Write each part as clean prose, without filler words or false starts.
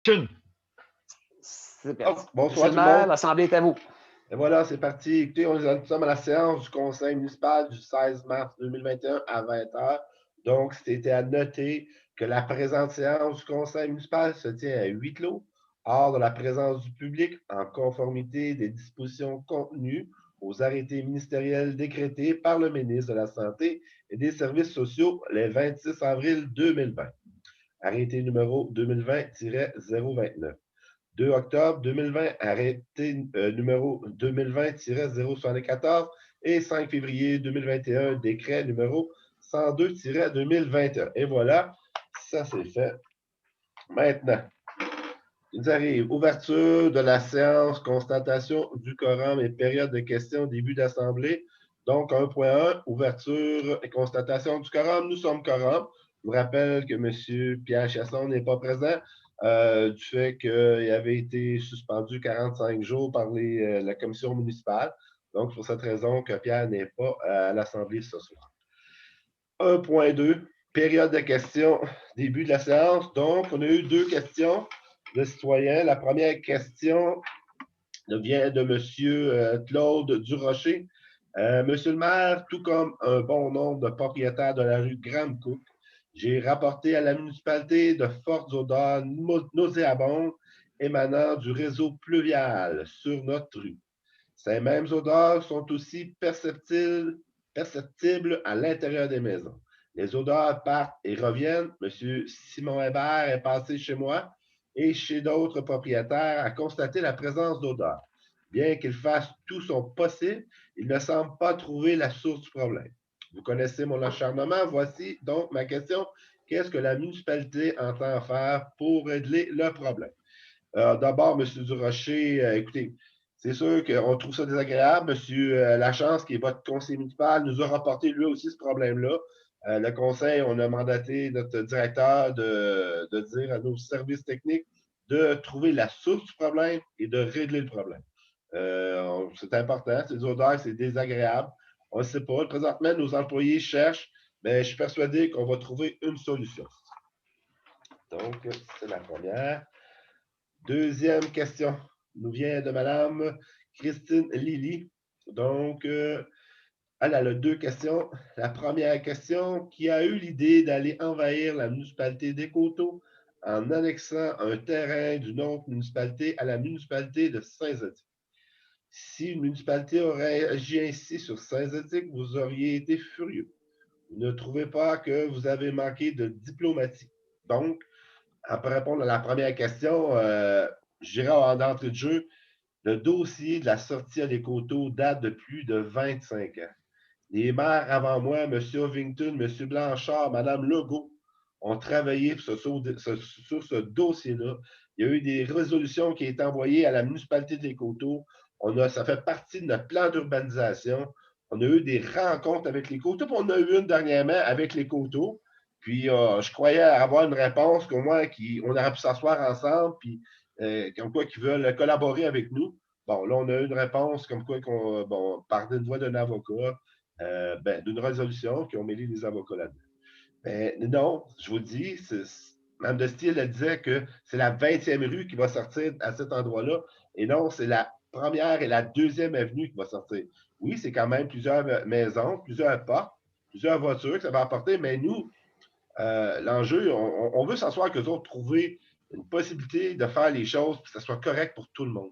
C'est Oh, parti. bonsoir Monsieur le tout le maire, monde. l'Assemblée est à vous. Et voilà, c'est parti. Écoutez, nous sommes à la séance du Conseil municipal du 16 mars 2021 à 20 heures. Donc, c'était à noter que la présente séance du Conseil municipal se tient à huis clos, hors de la présence du public, en conformité des dispositions contenues aux arrêtés ministériels décrétés par le ministre de la Santé et des Services sociaux le 26 avril 2020. Arrêté numéro 2020-029. 2 octobre 2020, arrêté numéro 2020-074 et 5 février 2021, décret numéro 102-2021. Et voilà, ça c'est fait. Maintenant, il nous arrive ouverture de la séance, constatation du quorum et période de questions, début d'assemblée. Donc, 1.1, ouverture et constatation du quorum. Nous sommes quorum. Je vous rappelle que M. Pierre Chasson n'est pas présent du fait qu'il avait été suspendu 45 jours par la commission municipale. Donc, pour cette raison que Pierre n'est pas à l'Assemblée ce soir. 1.2, période de questions, début de la séance. Donc, on a eu 2 questions de citoyens. La première question vient de M. Claude Durocher. Monsieur le maire, tout comme un bon nombre de propriétaires de la rue Graham-Cook, j'ai rapporté à la municipalité de fortes odeurs nauséabondes émanant du réseau pluvial sur notre rue. Ces mêmes odeurs sont aussi perceptibles à l'intérieur des maisons. Les odeurs partent et reviennent. M. Simon Hébert est passé chez moi et chez d'autres propriétaires à constater la présence d'odeurs. Bien qu'il fasse tout son possible, il ne semble pas trouver la source du problème. Vous connaissez mon acharnement. Voici donc ma question. Qu'est-ce que la municipalité entend faire pour régler le problème? D'abord, M. Durocher, écoutez, c'est sûr qu'on trouve ça désagréable. M. Lachance, qui est votre conseiller municipal, nous a rapporté lui aussi ce problème-là. Le conseil, on a mandaté notre directeur de dire à nos services techniques de trouver la source du problème et de régler le problème. C'est important, ces odeurs, c'est désagréable. On ne sait pas. Présentement, nos employés cherchent, mais je suis persuadé qu'on va trouver une solution. Donc, c'est la première. Deuxième question nous vient de Mme Christine Lilly. Donc, elle a 2 questions. La première question, qui a eu l'idée d'aller envahir la municipalité d'Écoto en annexant un terrain d'une autre municipalité à la municipalité de Saint-Zotique? Si une municipalité aurait agi ainsi sur Saint-Zotique, vous auriez été furieux. Vous ne trouvez pas que vous avez manqué de diplomatie. Donc, pour répondre à la première question, je dirais en entrée de jeu, le dossier de la sortie à l'Écoto date de plus de 25 ans. Les maires avant moi, M. Ovington, M. Blanchard, Mme Legault, ont travaillé sur ce dossier-là. Il y a eu des résolutions qui ont été envoyées à la municipalité de l'Écoto. Ça fait partie de notre plan d'urbanisation. On a eu des rencontres avec les coteaux, puis on a eu une dernièrement avec les coteaux. Puis je croyais avoir une réponse qu'au moins on aurait pu s'asseoir ensemble, puis comme quoi qu'ils veulent collaborer avec nous. Bon, là, on a eu une réponse comme quoi par une voix d'un avocat, d'une résolution qui ont mêlé les avocats là-dedans. Mais non, je vous dis, Mme de Steele, elle disait que c'est la 20e rue qui va sortir à cet endroit-là, et non, c'est la première et la 2e avenue qui va sortir. Oui, c'est quand même plusieurs maisons, plusieurs portes, plusieurs voitures que ça va apporter, mais nous, l'enjeu, on veut s'asseoir avec eux autres, trouver une possibilité de faire les choses pour que ça soit correct pour tout le monde.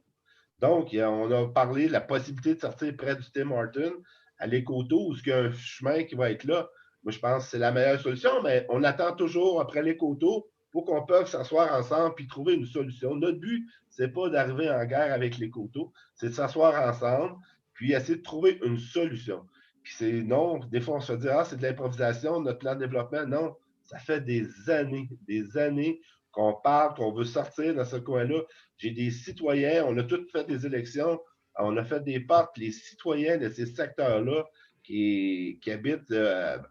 Donc, on a parlé de la possibilité de sortir près du Tim Hortons, à l'Écoto, où il y a un chemin qui va être là. Moi, je pense que c'est la meilleure solution, mais on attend toujours après l'Écoto pour qu'on puisse s'asseoir ensemble et trouver une solution. Notre but, ce n'est pas d'arriver en guerre avec l'Écoto, c'est de s'asseoir ensemble puis essayer de trouver une solution. Puis c'est non, des fois, on se dit, c'est de l'improvisation, notre plan de développement. Non, ça fait des années qu'on parle, qu'on veut sortir dans ce coin-là. J'ai des citoyens, on a tous fait des élections, on a fait des portes, les citoyens de ces secteurs-là qui habitent dans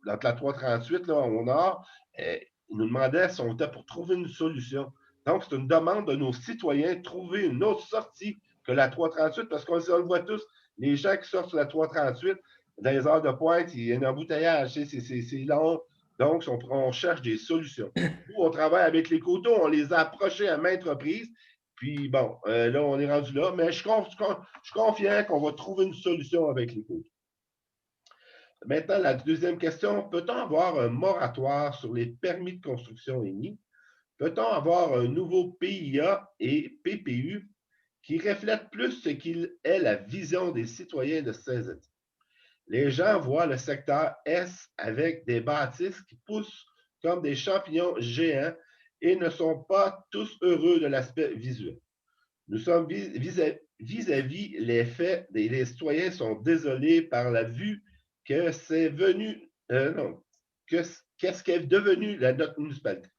la 338, là, au nord, ils nous demandaient si on était pour trouver une solution. Donc, c'est une demande de nos citoyens de trouver une autre sortie que la 338, parce qu'on le voit tous, les gens qui sortent sur la 338, dans les heures de pointe, il y a un embouteillage, c'est long. Donc, on cherche des solutions. Nous, on travaille avec les coteaux, on les a approchés à maintes reprises. Puis bon, là, on est rendu là, mais je suis confiant qu'on va trouver une solution avec les coteaux. Maintenant, la deuxième question, peut-on avoir un moratoire sur les permis de construction émis? Peut-on avoir un nouveau PIA et PPU qui reflète plus ce qu'il est la vision des citoyens de Saint-Étienne? Les gens voient le secteur S avec des bâtisses qui poussent comme des champignons géants et ne sont pas tous heureux de l'aspect visuel. Nous sommes vis-à-vis les faits, les citoyens sont désolés par la vue que c'est venu, non, qu'est-ce qu'est devenu notre municipalité.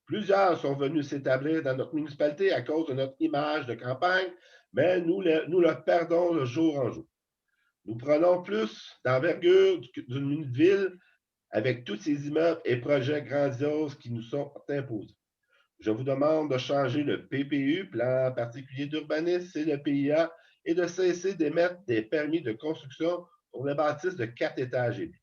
Plusieurs sont venus s'établir dans notre municipalité à cause de notre image de campagne, mais nous le perdons de jour en jour. Nous prenons plus d'envergure d'une ville avec tous ces immeubles et projets grandioses qui nous sont imposés. Je vous demande de changer le PPU, plan particulier d'urbanisme, et le PIA, et de cesser d'émettre des permis de construction pour les bâtisses de 4 étages et plus.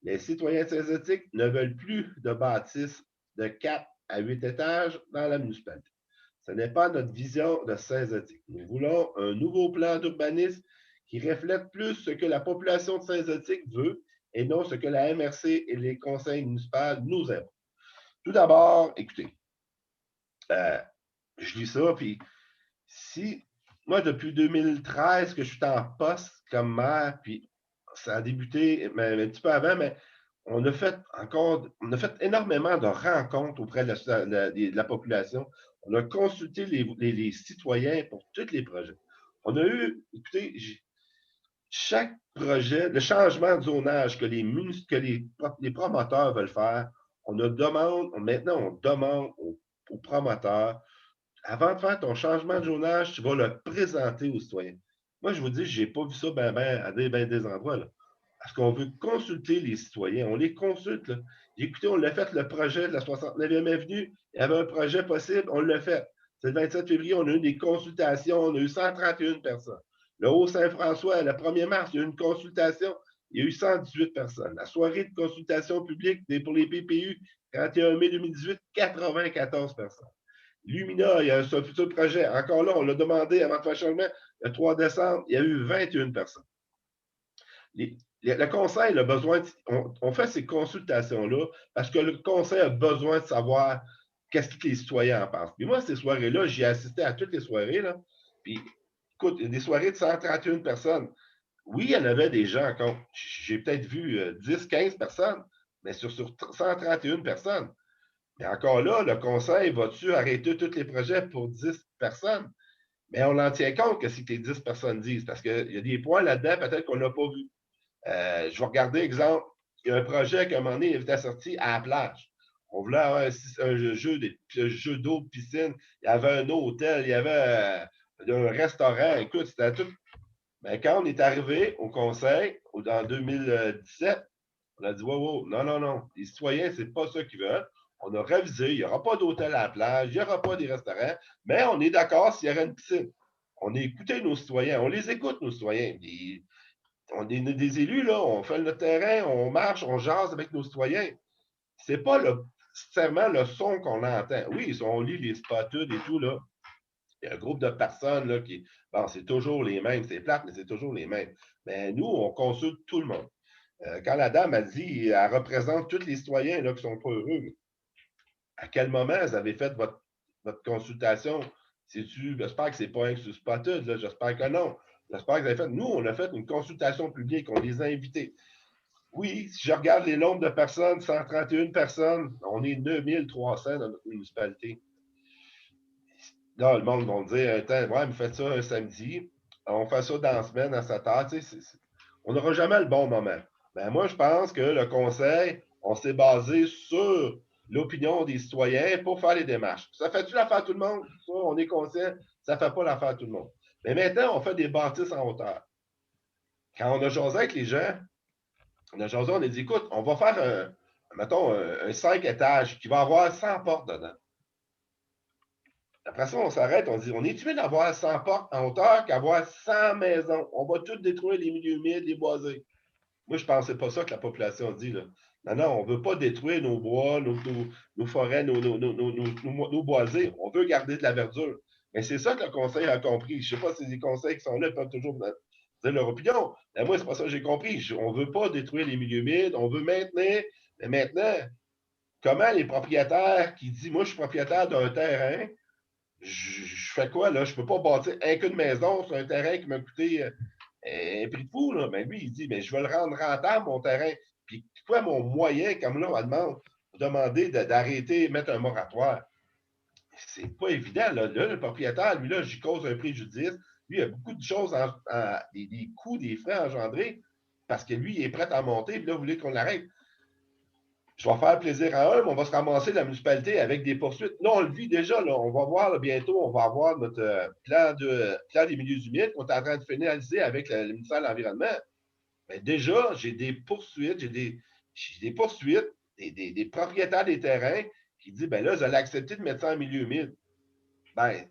Les citoyens de Saint-Étienne ne veulent plus de bâtisses de 4 à 8 étages dans la municipalité. Ce n'est pas notre vision de Saint-Étienne. Nous voulons un nouveau plan d'urbanisme qui reflète plus ce que la population de Saint-Étienne veut et non ce que la MRC et les conseils municipaux nous imposent. Tout d'abord, écoutez, je lis ça, puis si moi, depuis 2013 que je suis en poste comme maire, puis ça a débuté un petit peu avant, mais on a fait énormément de rencontres auprès de la population. On a consulté les citoyens pour tous les projets. On a eu, écoutez, chaque projet, le changement de zonage que les promoteurs veulent faire, maintenant on demande aux promoteurs, avant de faire ton changement de zonage, tu vas le présenter aux citoyens. Moi, je vous dis, je n'ai pas vu ça à des endroits. Là. Parce qu'on veut consulter les citoyens. On les consulte. Là. Écoutez, on l'a fait, le projet de la 69e Avenue. Il y avait un projet possible, on l'a fait. C'est le 27 février, on a eu des consultations. On a eu 131 personnes. Le Haut-Saint-François, le 1er mars, il y a eu une consultation. Il y a eu 118 personnes. La soirée de consultation publique pour les PPU, 31 mai 2018, 94 personnes. Lumina, il y a un futur projet. Encore là, on l'a demandé avant de faire changement. Le 3 décembre, il y a eu 21 personnes. Le conseil a besoin, on fait ces consultations-là parce que le conseil a besoin de savoir qu'est-ce que les citoyens en pensent. Puis moi, ces soirées-là, j'y ai assisté à toutes les soirées. Là. Puis, écoute, il y a des soirées de 131 personnes. Oui, il y en avait des gens, j'ai peut-être vu 10, 15 personnes, mais sur 131 personnes. Mais encore là, le conseil va-tu arrêter tous les projets pour 10 personnes? Mais on en tient compte que c'est que les 10 personnes disent, parce qu'il y a des points là-dedans, peut-être qu'on n'a pas vu. Je vais regarder, exemple, il y a un projet qu'à un moment donné, il était sorti à la plage. On voulait avoir un jeu d'eau de piscine. Il y avait un hôtel, il y avait un restaurant. Écoute, c'était tout. Mais quand on est arrivé au conseil, en 2017, on a dit, wow, non, non, non. Les citoyens, c'est pas ça qu'ils veulent. On a révisé, il n'y aura pas d'hôtel à la plage, il n'y aura pas des restaurants, mais on est d'accord s'il y aurait une piscine. On a écouté nos citoyens, on les écoute, nos citoyens. On est des élus, là, on fait notre terrain, on marche, on jase avec nos citoyens. C'est pas nécessairement le son qu'on entend. Oui, on lit les spatudes et tout, là. Il y a un groupe de personnes là, qui. Bon, c'est toujours les mêmes, c'est plate, mais c'est toujours les mêmes. Mais nous, on consulte tout le monde. Quand la dame a dit, elle représente tous les citoyens là, qui ne sont pas heureux. À quel moment vous avez fait votre consultation? J'espère que ce n'est pas un spotted, là, j'espère que non. J'espère que vous avez fait. Nous, on a fait une consultation publique, on les a invités. Oui, si je regarde les nombres de personnes, 131 personnes, on est 9300 dans notre municipalité. Là, le monde va me dire, ouais, mais faites ça un samedi, on fait ça dans la semaine à 7 heures. On n'aura jamais le bon moment. Mais moi, je pense que le conseil, on s'est basé sur l'opinion des citoyens pour faire les démarches. Ça fait-tu l'affaire à tout le monde? Ça, on est conscient, ça ne fait pas l'affaire à tout le monde. Mais maintenant, on fait des bâtisses en hauteur. Quand on a jasé avec les gens, on a dit, écoute, on va faire mettons, un 5 étages qui va avoir 100 portes dedans. Après ça, on s'arrête, on dit, on est mieux d'avoir 100 portes en hauteur qu'avoir 100 maisons. On va tout détruire les milieux humides, les boisés. Moi, je ne pensais pas ça que la population dit. Là. Non, non, on ne veut pas détruire nos bois, nos forêts, nos boisés. On veut garder de la verdure. Mais c'est ça que le conseil a compris. Je ne sais pas si les conseils qui sont là peuvent toujours dire leur opinion. Mais moi, c'est pas ça que j'ai compris. On ne veut pas détruire les milieux humides. On veut maintenir. Mais maintenant, comment les propriétaires qui disent, moi, je suis propriétaire d'un terrain, je fais quoi, là? Je ne peux pas bâtir qu'une maison sur un terrain qui m'a coûté un prix de fou, là. Mais lui, il dit, mais je veux le rendre rentable, mon terrain. Puis, quoi, mon moyen, comme là, on demande, demander d'arrêter, mettre un moratoire? C'est pas évident, là. Là, le propriétaire, lui, là, j'y cause un préjudice. Lui, il a beaucoup de choses, des coûts, des frais engendrés, parce que lui, il est prêt à monter, puis là, vous voulez qu'on l'arrête. Je vais faire plaisir à eux, mais on va se ramasser la municipalité avec des poursuites. Là, on le vit déjà. Là. On va voir là, bientôt, on va avoir notre plan des milieux humides qu'on est en train de finaliser avec le ministère de l'Environnement. Mais déjà, j'ai des poursuites, j'ai des poursuites des propriétaires des terrains qui disent ben là, vous allez accepter de mettre ça en milieu humide. Ben,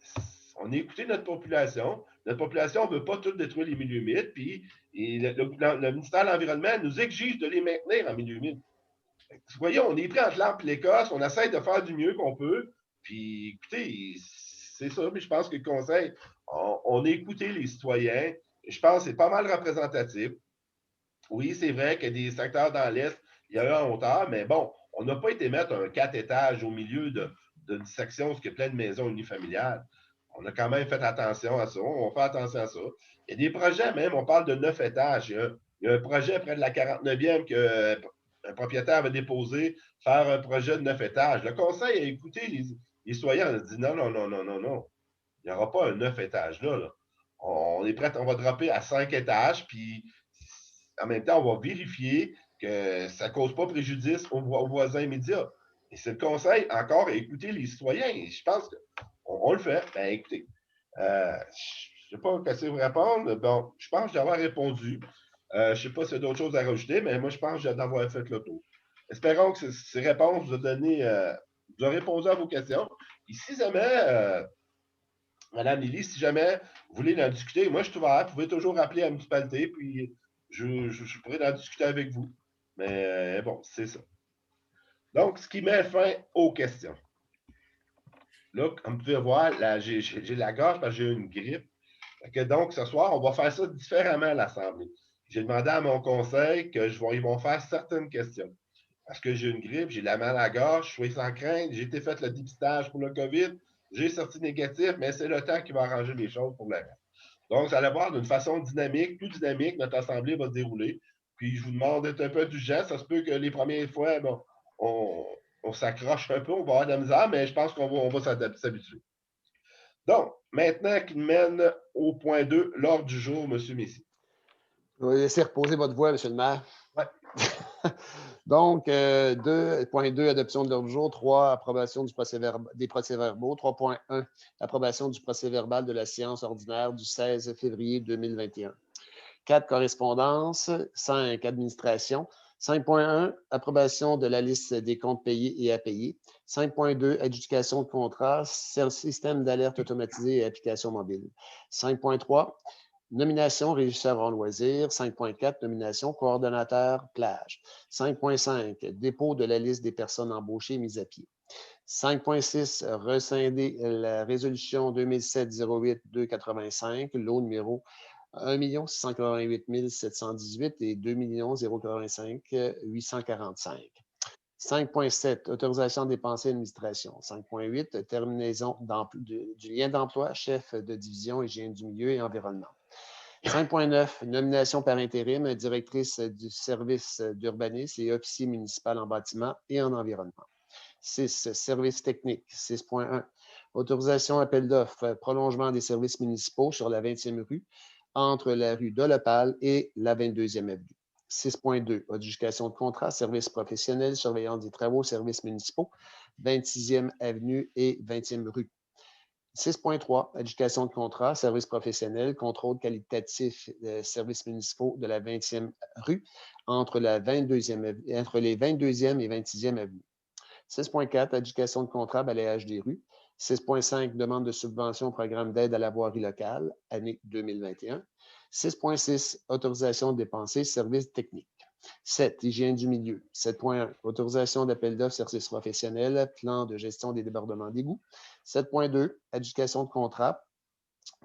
on a écouté notre population. Notre population ne veut pas tout détruire les milieux humides, puis le ministère de l'Environnement nous exige de les maintenir en milieu humide. Vous voyez, on est pris entre l'arbre et l'Écosse, on essaie de faire du mieux qu'on peut. Puis, écoutez, c'est ça, mais je pense que le Conseil, on a écouté les citoyens. Je pense que c'est pas mal représentatif. Oui, c'est vrai qu'il y a des secteurs dans l'Est, il y a eu en hauteur, mais bon, on n'a pas été mettre un 4 étages au milieu d'une section où il y a plein de maisons unifamiliales. On a quand même fait attention à ça, on fait attention à ça. Il y a des projets même, on parle de 9 étages. Il y a un projet près de la 49e que un propriétaire avait déposé, faire un projet de 9 étages. Le conseil a écouté les citoyens, on a dit non, non, non, non, non, non. Il n'y aura pas un 9 étages là, là. On est prêt, on va dropper à 5 étages, puis en même temps, on va vérifier que ça ne cause pas préjudice aux voisins immédiats. Et c'est le conseil, encore, à écouter les citoyens. Et je pense qu'on le fait. Ben, écoutez, je ne sais pas qu'est-ce que vous répondre. Bon, je pense d'avoir répondu. Je ne sais pas s'il y a d'autres choses à rajouter, mais moi, je pense d'avoir fait le tour. Espérons que ces réponses vous ont donné, vous ont répondu à vos questions. Et si jamais, Madame Lily, si jamais vous voulez en discuter, moi, je suis ouvert. Vous pouvez toujours rappeler à la municipalité, puis je pourrais en discuter avec vous. Mais bon, c'est ça. Donc, ce qui met fin aux questions. Là, comme vous pouvez voir, j'ai la gorge parce que j'ai une grippe. Donc, ce soir, on va faire ça différemment à l'Assemblée. J'ai demandé à mon conseil ils vont faire certaines questions. Parce que j'ai une grippe, j'ai la mal à la gorge, je suis sans crainte, j'ai été fait le dépistage pour le COVID, j'ai sorti négatif, mais c'est le temps qui va arranger les choses pour le reste. Donc, vous allez voir d'une façon dynamique, plus dynamique, notre assemblée va se dérouler. Puis, je vous demande d'être un peu indulgent. Ça se peut que les premières fois, bon, on, on s'accroche un peu, on va avoir de la misère, mais je pense qu'on va s'habituer. Donc, maintenant qu'il mène au point 2, l'ordre du jour, M. Messi. Je vais laisser reposer votre voix, M. le maire. Ouais. Donc, 2.2, adoption de l'ordre du jour. 3, approbation des procès-verbaux. 3.1, approbation du procès-verbal de la séance ordinaire du 16 février 2021. 4, correspondance. 5, administration. 5.1, approbation de la liste des comptes payés et à payer. 5.2, adjudication de contrat, système d'alerte automatisé et application mobile. 5.3, nomination régisseur en loisirs. 5.4, nomination coordonnateur plage. 5.5, dépôt de la liste des personnes embauchées et mises à pied. 5.6, rescinder la résolution 2007-08-285, lot numéro 1 688 718 et 2 085 845. 5.7, autorisation de dépenser administration. 5.8, terminaison du lien d'emploi, chef de division, hygiène du milieu et environnement. 5.9, nomination par intérim, directrice du service d'urbanisme et officier municipal en bâtiment et en environnement. 6, services techniques. 6.1, autorisation appel d'offres, prolongement des services municipaux sur la 20e rue, entre la rue d'Olopal et la 22e avenue. 6.2, adjudication de contrat, services professionnels, surveillance des travaux, services municipaux, 26e avenue et 20e rue. 6.3, adjudication de contrat, services professionnels, contrôle qualitatif services municipaux de la 20e rue entre les 22e et 26e avenues. 6.4, adjudication de contrat, balayage des rues. 6.5, demande de subvention au programme d'aide à la voirie locale, année 2021. 6.6, autorisation de dépenser services techniques. 7, hygiène du milieu. 7.1, autorisation d'appel d'offres services professionnels, plan de gestion des débordements d'égouts. 7.2, adjudication de contrat,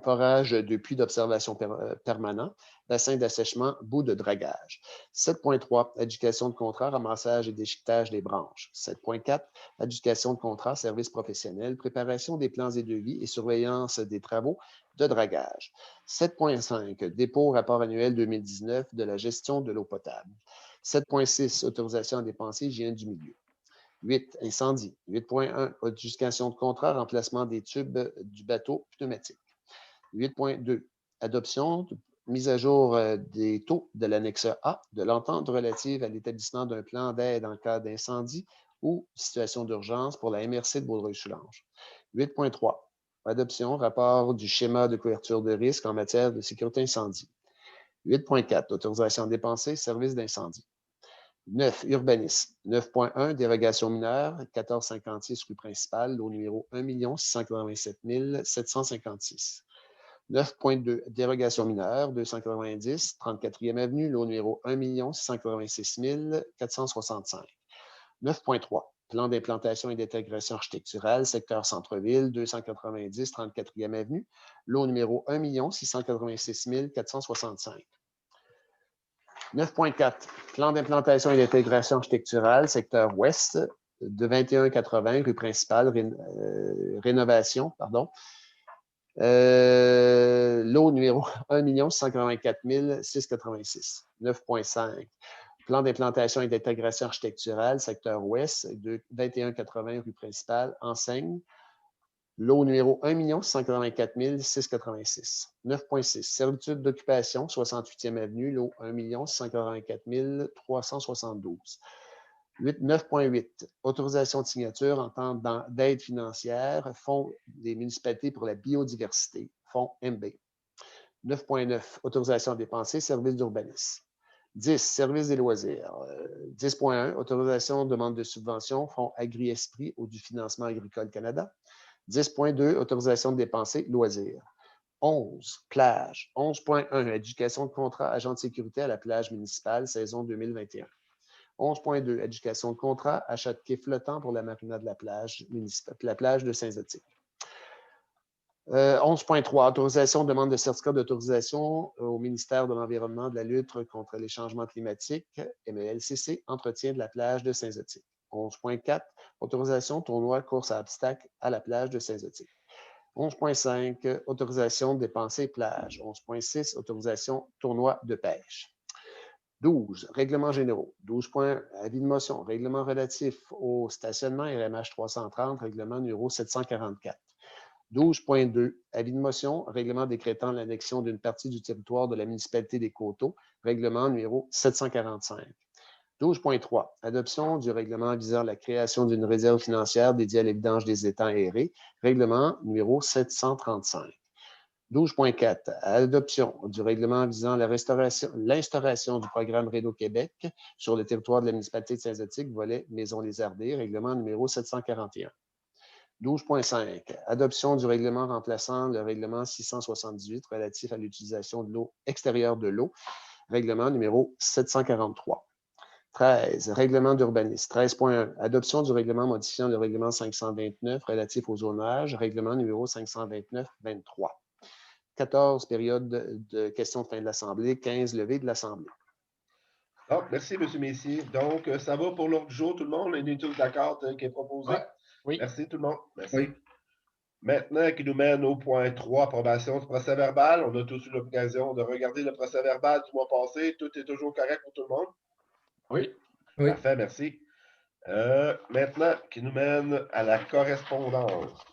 forage de puits d'observation permanent, bassin d'assèchement, bout de dragage. 7.3, adjudication de contrat, ramassage et déchiquetage des branches. 7.4, adjudication de contrat, services professionnels, préparation des plans et devis et surveillance des travaux de dragage. 7.5, dépôt rapport annuel 2019 de la gestion de l'eau potable. 7.6, autorisation à dépenser, hygiène du milieu. 8, incendie. 8.1, adjudication de contrat, remplacement des tubes du bateau pneumatique. 8.2, adoption, mise à jour des taux de l'annexe A de l'entente relative à l'établissement d'un plan d'aide en cas d'incendie ou situation d'urgence pour la MRC de Baudreuil-Soulanges. 8.3, adoption, rapport du schéma de couverture de risque en matière de sécurité incendie. 8.4, autorisation à dépenser, service d'incendie. 9, urbanisme. 9.1, dérogation mineure, 1456 rue principale, au numéro 1 687 756. 9.2, dérogation mineure, 290, 34e avenue, lot numéro 1 686 465. 9.3, plan d'implantation et d'intégration architecturale, secteur centre-ville, 290, 34e avenue, lot numéro 1 686 465. 9.4, plan d'implantation et d'intégration architecturale, secteur ouest, de 2180 rue principale, rénovation, pardon. Lot numéro 1 684 686. 9.5. Plan d'implantation et d'intégration architecturale, secteur ouest, de 2180 rue principale, enseigne. Lot numéro 1 684 686. 9.6. Servitude d'occupation, 68e avenue, lot 1 684 372. 9.8. Autorisation de signature en temps d'aide financière, Fonds des municipalités pour la biodiversité, Fonds MB. 9.9. Autorisation à dépenser, service d'urbanisme. 10. Service des loisirs. 10.1. Autorisation de demande de subvention, Fonds Agri-Esprit ou du Financement agricole Canada. 10.2. Autorisation de dépenser, loisirs. 11. Plage. 11.1. Éducation de contrat, agent de sécurité à la plage municipale, saison 2021. 11.2, éducation de contrat, achat de quai flottant pour la marina de la plage municipale, la plage de Saint-Zotique. 11.3, autorisation, demande de certificat d'autorisation au ministère de l'Environnement, de la lutte contre les changements climatiques, MELCC, entretien de la plage de Saint-Zotique. 11.4, autorisation, tournoi, course à obstacles à la plage de Saint-Zotique. 11.5, autorisation de dépenser plage. 11.6, autorisation, tournoi de pêche. 12, règlements généraux. 12.1, avis de motion, règlement relatif au stationnement RMH 330, règlement numéro 744. 12.2, avis de motion, règlement décrétant l'annexion d'une partie du territoire de la municipalité des Coteaux, règlement numéro 745. 12.3, adoption du règlement visant la création d'une réserve financière dédiée à l'évidange des étangs aérés, règlement numéro 735. 12.4, adoption du règlement visant l'instauration du programme Réseau Québec sur le territoire de la municipalité de Saint-Zotique, volet Maisons-les-Ardées, règlement numéro 741. 12.5, adoption du règlement remplaçant le règlement 678 relatif à l'utilisation de l'eau extérieure de l'eau, règlement numéro 743. 13, règlement d'urbanisme. 13.1, adoption du règlement modifiant le règlement 529 relatif au zonage, règlement numéro 529-23. 14, période de questions de fin de l'Assemblée. 15, levée de l'Assemblée. Donc, merci, M. Messier. Donc, ça va pour l'ordre du jour, tout le monde? On est tous d'accord qui est proposé? Ouais. Oui. Merci, tout le monde. Merci. Oui. Maintenant, qui nous mène au point 3, approbation du procès-verbal. On a tous eu l'occasion de regarder le procès-verbal du mois passé. Tout est toujours correct pour tout le monde? Oui. Oui. Parfait, merci. Maintenant, qui nous mène à la correspondance.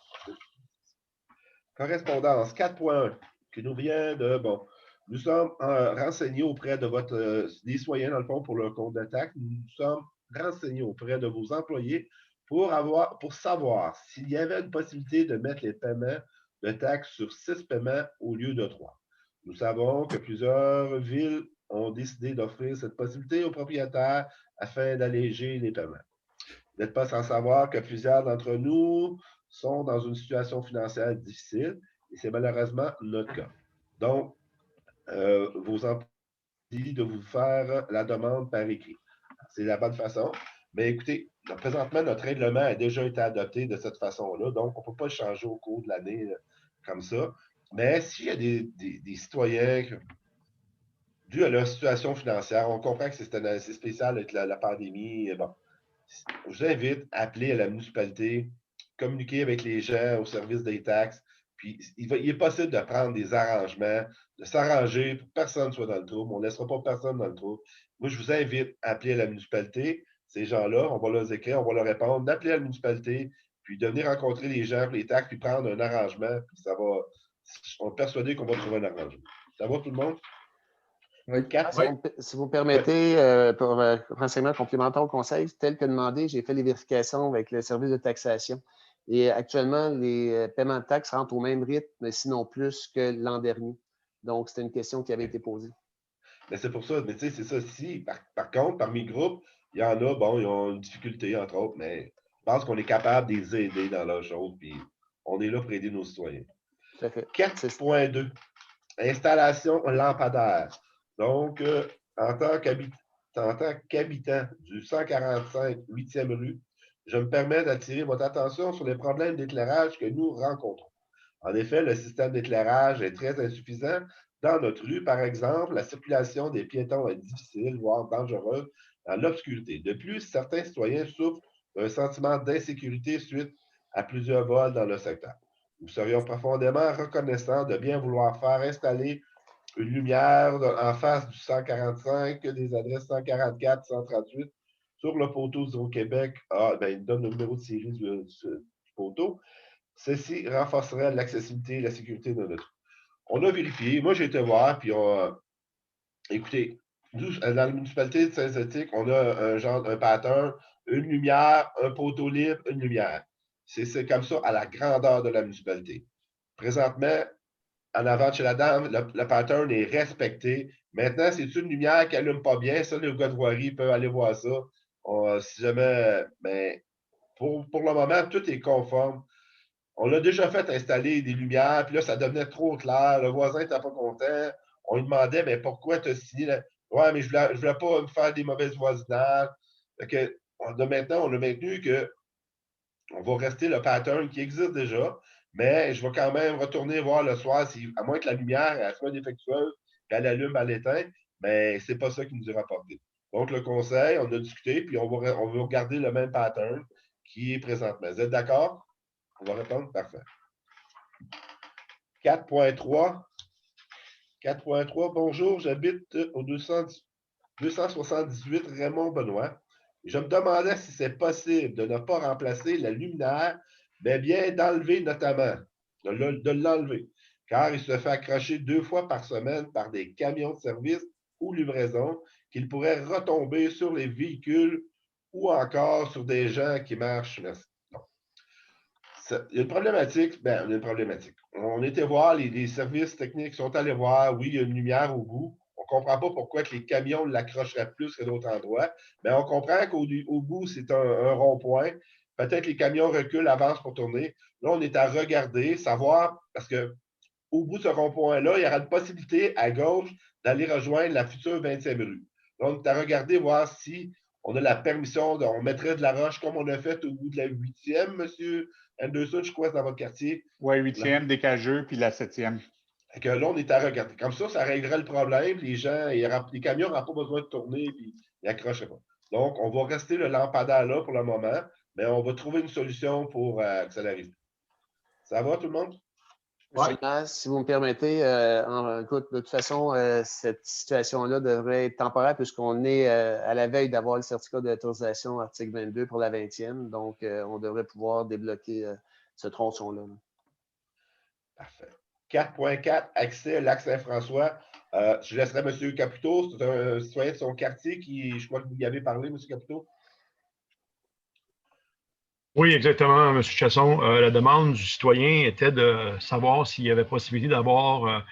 Correspondance 4.1, qui nous vient de, bon, nous sommes renseignés auprès de des citoyens, dans le fond, pour le compte de taxe. Nous sommes renseignés auprès de vos employés pour savoir s'il y avait une possibilité de mettre les paiements de taxes sur 6 paiements au lieu de 3. Nous savons que plusieurs villes ont décidé d'offrir cette possibilité aux propriétaires afin d'alléger les paiements. Vous n'êtes pas sans savoir que plusieurs d'entre nous sont dans une situation financière difficile et c'est malheureusement notre cas. Donc, vos employés de vous faire la demande par écrit. C'est la bonne façon. Mais écoutez, présentement, notre règlement a déjà été adopté de cette façon-là, donc on ne peut pas le changer au cours de l'année comme ça. Mais s'il y a des citoyens, dû à leur situation financière, on comprend que c'est assez spécial avec la pandémie. Bon, je vous invite à appeler à la municipalité, communiquer avec les gens au service des taxes. Puis, il est possible de prendre des arrangements, de s'arranger pour que personne ne soit dans le trouble. On ne laissera pas personne dans le trouble. Moi, je vous invite à appeler à la municipalité. Ces gens-là, on va leur écrire, on va leur répondre, d'appeler à la municipalité, puis de venir rencontrer les gens pour les taxes, puis prendre un arrangement. Puis ça va, on est persuadé qu'on va trouver un arrangement. Ça va tout le monde? Oui. Si vous me permettez, pour renseignement complémentaire au conseil, tel que demandé, j'ai fait les vérifications avec le service de taxation. Et actuellement, les paiements de taxes rentrent au même rythme, sinon plus que l'an dernier. Donc, c'était une question qui avait été posée. Mais c'est pour ça, mais tu sais, c'est ça. Si, par contre, parmi le groupe, il y en a, bon, ils ont une difficulté, entre autres, mais je pense qu'on est capable de les aider dans leur chose, puis on est là pour aider nos citoyens. Tout à fait. 4.2, installation lampadaire. Donc, en tant qu'habitant du 145 8e rue, je me permets d'attirer votre attention sur les problèmes d'éclairage que nous rencontrons. En effet, le système d'éclairage est très insuffisant dans notre rue. Par exemple, la circulation des piétons est difficile, voire dangereuse dans l'obscurité. De plus, certains citoyens souffrent d'un sentiment d'insécurité suite à plusieurs vols dans le secteur. Nous serions profondément reconnaissants de bien vouloir faire installer une lumière en face du 145, des adresses 144, 138, sur le poteau du Québec. Ah, ben, il donne le numéro de série du poteau. Ceci renforcerait l'accessibilité et la sécurité de notre. On a vérifié. Moi, j'ai été voir, puis écoutez, nous, dans la municipalité de Saint-Zotique, on a un pattern, une lumière, un poteau libre, une lumière. C'est comme ça à la grandeur de la municipalité. Présentement, en avant de chez la dame, le pattern est respecté. Maintenant, c'est une lumière qui n'allume pas bien. Ça, les gars de voirie peuvent aller voir ça. Si jamais, mais pour le moment, tout est conforme. On l'a déjà fait installer des lumières, puis là, ça devenait trop clair. Le voisin n'était pas content. On lui demandait, mais pourquoi tu as signé? Ouais, mais je ne voulais pas me faire des mauvaises voisinages. Maintenant, on a maintenu qu'on va rester le pattern qui existe déjà, mais je vais quand même retourner voir le soir, à moins que la lumière elle soit défectueuse, qu'elle allume, elle éteint, mais ce n'est pas ça qui nous est rapporté. Donc, le conseil, on a discuté, puis on va regarder le même pattern qui est présentement. Vous êtes d'accord? On va répondre? Parfait. 4.3. 4.3. Bonjour, j'habite au 278 Raymond Benoît. Je me demandais si c'est possible de ne pas remplacer la luminaire, mais bien d'enlever notamment, de l'enlever, car il se fait accrocher 2 fois par semaine par des camions de service ou livraison qu'il pourrait retomber sur les véhicules ou encore sur des gens qui marchent. Merci. Il y a une problématique. Ben, il y a une problématique. On était voir, les services techniques sont allés voir, oui, il y a une lumière au bout. On ne comprend pas pourquoi que les camions l'accrocheraient plus que d'autres endroits, mais on comprend qu'au bout, c'est un rond-point. Peut-être les camions reculent, avancent pour tourner. Là, on est à regarder, savoir, parce qu'au bout de ce rond-point-là, il y aura une possibilité à gauche d'aller rejoindre la future 20e rue. Là, on est à regarder, voir si on a la permission, on mettrait de la roche comme on a fait au bout de la 8e, monsieur Anderson, je crois, dans votre quartier. Oui, 8e, Décageux, puis la 7e. Que là, on est à regarder. Comme ça réglerait le problème. Les gens, les camions n'auront pas besoin de tourner et ils n'accrocheraient pas. Donc, on va rester le lampadaire là pour le moment, mais on va trouver une solution pour que ça n'arrive. Ça va, tout le monde? Ouais. Si vous me permettez, écoute, de toute façon, cette situation-là devrait être temporaire puisqu'on est à la veille d'avoir le certificat d'autorisation article 22 pour la 20e. Donc, on devrait pouvoir débloquer ce tronçon-là. Parfait. 4.4, accès à lac Saint-François. Je laisserai M. Caputo, c'est un citoyen de son quartier qui, je crois que vous y avez parlé, M. Caputo. Oui, exactement, M. Chasson. La demande du citoyen était de savoir s'il y avait possibilité d'avoir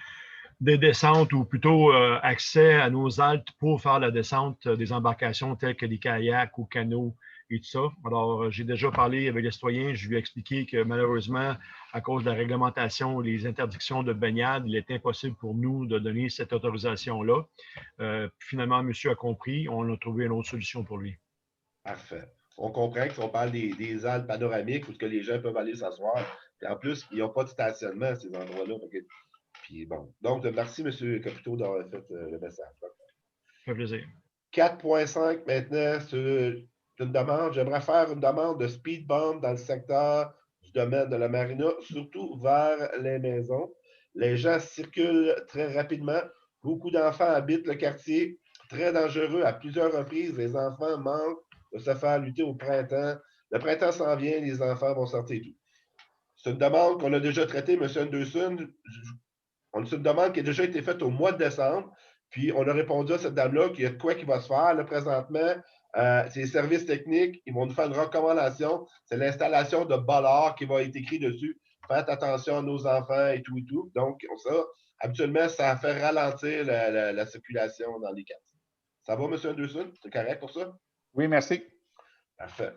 des descentes ou plutôt accès à nos haltes pour faire la descente des embarcations telles que les kayaks ou canots et tout ça. Alors, j'ai déjà parlé avec les citoyens, je lui ai expliqué que malheureusement, à cause de la réglementation et les interdictions de baignade, il est impossible pour nous de donner cette autorisation-là. Finalement, monsieur a compris, on a trouvé une autre solution pour lui. Parfait. On comprend qu'on parle des halles panoramiques où que les gens peuvent aller s'asseoir. Et en plus, ils n'ont pas de stationnement à ces endroits-là. Puis bon. Donc, merci, M. Capito, d'avoir fait le message. Ça fait plaisir. 4.5 maintenant, c'est une demande. J'aimerais faire une demande de speed bump dans le secteur du domaine de la marina, surtout vers les maisons. Les gens circulent très rapidement. Beaucoup d'enfants habitent le quartier. Très dangereux à plusieurs reprises. Les enfants manquent de se faire lutter au printemps. Le printemps s'en vient, les enfants vont sortir tout. C'est une demande qu'on a déjà traitée, M. Anderson. C'est une demande qui a déjà été faite au mois de décembre. Puis, on a répondu à cette dame-là qu'il y a de quoi qui va se faire. Là, présentement, c'est les services techniques. Ils vont nous faire une recommandation. C'est l'installation de bollards qui va être écrit dessus. Faites attention à nos enfants et tout et tout. Donc, ça, habituellement, ça fait ralentir la circulation dans les quartiers. Ça va, M. Anderson? C'est correct pour ça? Oui, merci. Parfait.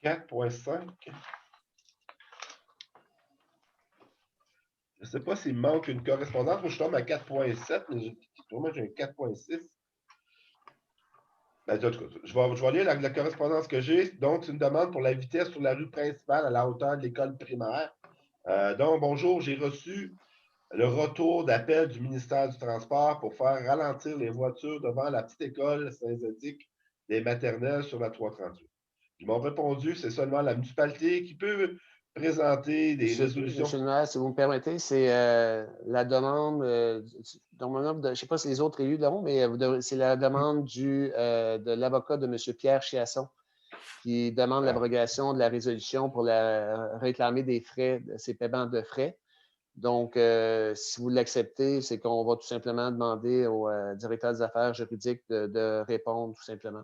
4.5. Je ne sais pas s'il manque une correspondance. Moi, je tombe à 4.7, mais moi, j'ai un 4.6. Ben, en tout cas, je vais lire la correspondance que j'ai. Donc, c'est une demande pour la vitesse sur la rue principale à la hauteur de l'école primaire. Donc, bonjour, j'ai reçu le retour d'appel du ministère du Transport pour faire ralentir les voitures devant la petite école synthétique des maternelles sur la 338. Ils m'ont répondu, c'est seulement la municipalité qui peut présenter des résolutions. Monsieur le maire, si vous me permettez, c'est la demande, je ne sais pas si les autres élus l'ont, mais c'est la demande de l'avocat de M. Pierre Chiasson qui demande l'abrogation de la résolution pour réclamer des frais, ces paiements de frais. Donc, si vous l'acceptez, c'est qu'on va tout simplement demander au directeur des affaires juridiques de répondre tout simplement.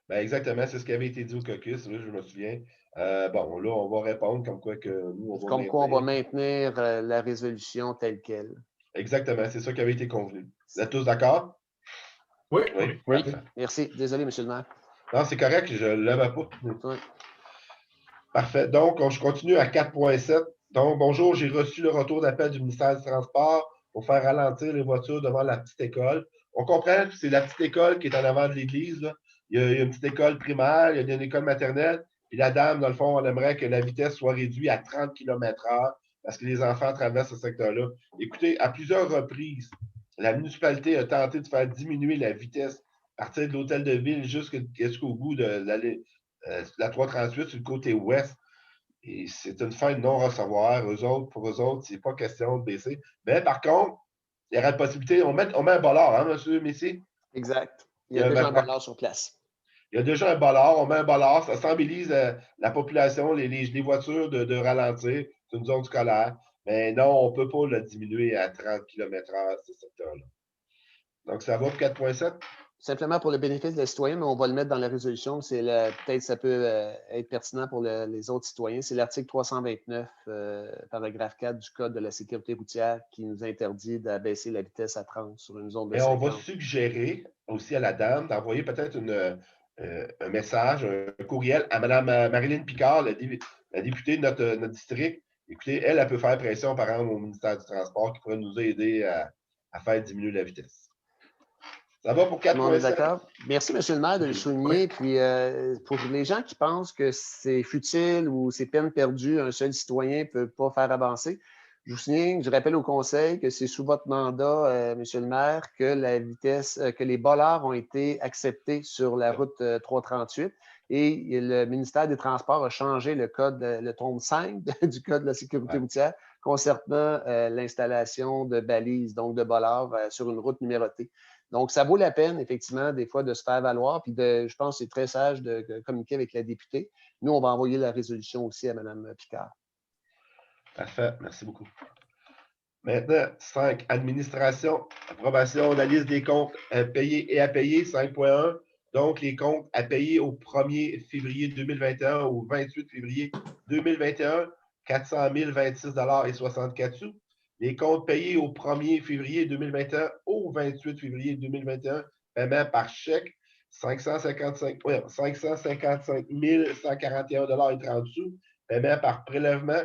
Ben exactement, c'est ce qui avait été dit au caucus, là, je me souviens. Bon, là, on va répondre comme quoi que nous, on va maintenir la résolution telle qu'elle. Exactement, c'est ça qui avait été convenu. Vous êtes tous d'accord? Oui. Merci. Désolé, M. le maire. Non, c'est correct, je ne l'avais pas. Oui. Parfait. Donc, je continue à 4.7. Donc, bonjour, j'ai reçu le retour d'appel du ministère du Transport pour faire ralentir les voitures devant la petite école. On comprend que c'est la petite école qui est en avant de l'église. Il y a une petite école primaire, il y a une école maternelle. Puis la dame, dans le fond, on aimerait que la vitesse soit réduite à 30 km/h parce que les enfants traversent ce secteur-là. Écoutez, à plusieurs reprises, la municipalité a tenté de faire diminuer la vitesse à partir de l'hôtel de ville jusqu'au bout de la 338 sur le côté ouest. Et c'est une fin de non-recevoir. Pour eux autres, c'est pas question de baisser. Mais par contre, il y aurait la possibilité, on met un bollard, hein, M. Messier? Exact. Il y a déjà un bollard sur place. Il y a déjà un bollard, on met un bollard, ça sensibilise la population, les voitures de ralentir. C'est une zone scolaire. Mais non, on ne peut pas le diminuer à 30 km/h, ce secteur-là. Donc, ça va pour 4.7? Simplement pour le bénéfice des citoyens, mais on va le mettre dans la résolution. Peut-être ça peut être pertinent pour les autres citoyens. C'est l'article 329, paragraphe 4 du Code de la sécurité routière qui nous interdit d'abaisser la vitesse à 30 sur une zone de 50. Et on va suggérer aussi à la dame d'envoyer peut-être un message, un courriel à Mme Marilyn Picard, la députée de notre district. Écoutez, elle peut faire pression, par exemple, au ministère du Transport qui pourrait nous aider à faire diminuer la vitesse. Ça va pour 4.7? D'accord. Merci, M. le maire, de le souligner. Puis, pour les gens qui pensent que c'est futile ou c'est peine perdue, un seul citoyen ne peut pas faire avancer, je rappelle au conseil que c'est sous votre mandat, M. le maire, que les bollards ont été acceptés sur la route 338 et le ministère des Transports a changé le tome 5 du Code de la sécurité routière concernant l'installation de balises, donc de bollards sur une route numérotée. Donc, ça vaut la peine, effectivement, des fois, de se faire valoir. Puis, je pense que c'est très sage de communiquer avec la députée. Nous, on va envoyer la résolution aussi à Mme Picard. Parfait. Merci beaucoup. Maintenant, 5. Administration. Approbation de la liste des comptes payés et à payer, 5.1. Donc, les comptes à payer au 1er février 2021 au 28 février 2021, 400 026,64 $. Les comptes payés au 1er février 2021 au 28 février 2021, paiement par chèque, 555 141,30 sous. Paiement par prélèvement,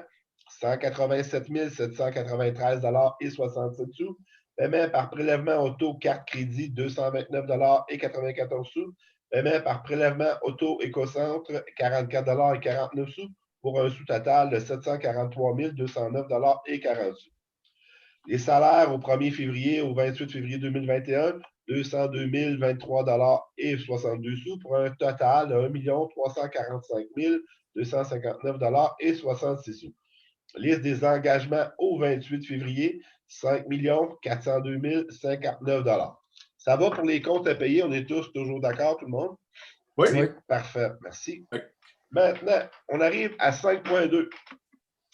187 793,67 sous. Paiement par prélèvement auto carte crédit, 229,94 sous. Paiement par prélèvement auto écocentre, 44,49 sous, pour un sous-total de 743 209,40 sous. Les salaires au 1er février au 28 février 2021, 202 023,62 sous, pour un total de 1 345 259,66 sous. Liste des engagements au 28 février, 5 402 059 $. Ça va pour les comptes à payer? On est tous toujours d'accord, tout le monde? Oui. Parfait, merci. Oui. Maintenant, on arrive à 5.2.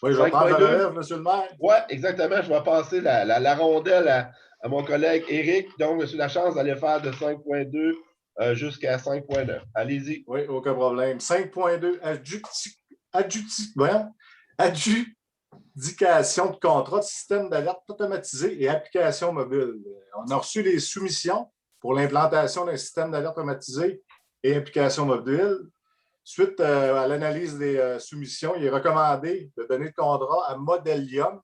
Oui, je vais prendre la relève, M. le maire. Oui, exactement. Je vais passer la rondelle à mon collègue Éric. Donc, M. Lachance allait faire de 5.2 jusqu'à 5.9. Allez-y. Oui, aucun problème. 5.2, adjudication de contrat de système d'alerte automatisé et application mobile. On a reçu les soumissions pour l'implantation d'un système d'alerte automatisé et application mobile. Suite à l'analyse des soumissions, il est recommandé de donner le contrat à Modelium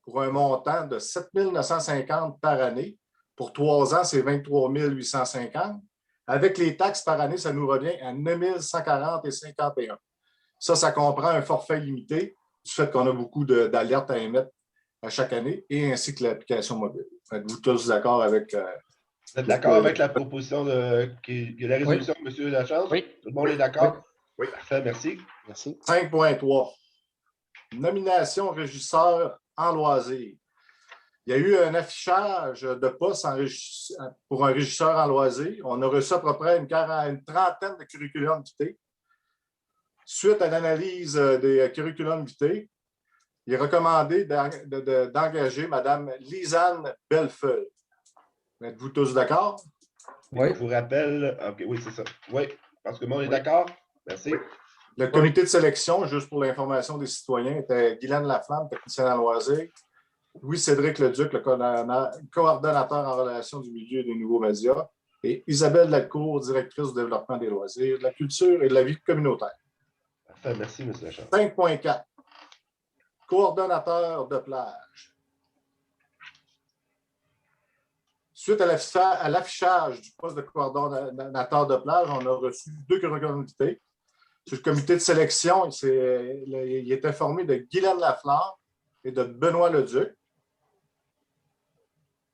pour un montant de 7 950 par année. Pour 3 ans, c'est 23 850. Avec les taxes par année, ça nous revient à 9 140 et 51. Ça comprend un forfait limité du fait qu'on a beaucoup d'alertes à émettre à chaque année et ainsi que l'application mobile. Êtes-vous tous d'accord avec... Vous êtes d'accord avec la proposition de la résolution de M. Lachance? Oui. Tout le monde est d'accord? Oui. Parfait, merci. Merci. 5.3. Nomination régisseur en loisirs. Il y a eu un affichage de poste pour un régisseur en loisirs. On a reçu à peu près une trentaine de curriculums vitae. Suite à l'analyse des curriculums vitae, il est recommandé d'engager Mme Lisanne Bellefeuille. Êtes-vous tous d'accord? Oui. Je vous rappelle. Okay, oui, c'est ça. Oui, parce que le monde est d'accord. Merci. Oui. Le comité de sélection, juste pour l'information des citoyens, était Guylaine Laflamme, technicienne en loisirs, Louis-Cédric Leduc, le coordonnateur en relations du milieu et des nouveaux médias, et Isabelle Lacour, directrice du développement des loisirs, de la culture et de la vie communautaire. Parfait, merci, M. Lachance. 5.4. Coordonnateur de plage. Suite à l'affichage du poste de coordonnateur de plage, on a reçu 2 curriculums vitae. Sur le comité de sélection, il est informé de Guylaine Laflamme et de Benoît Leduc.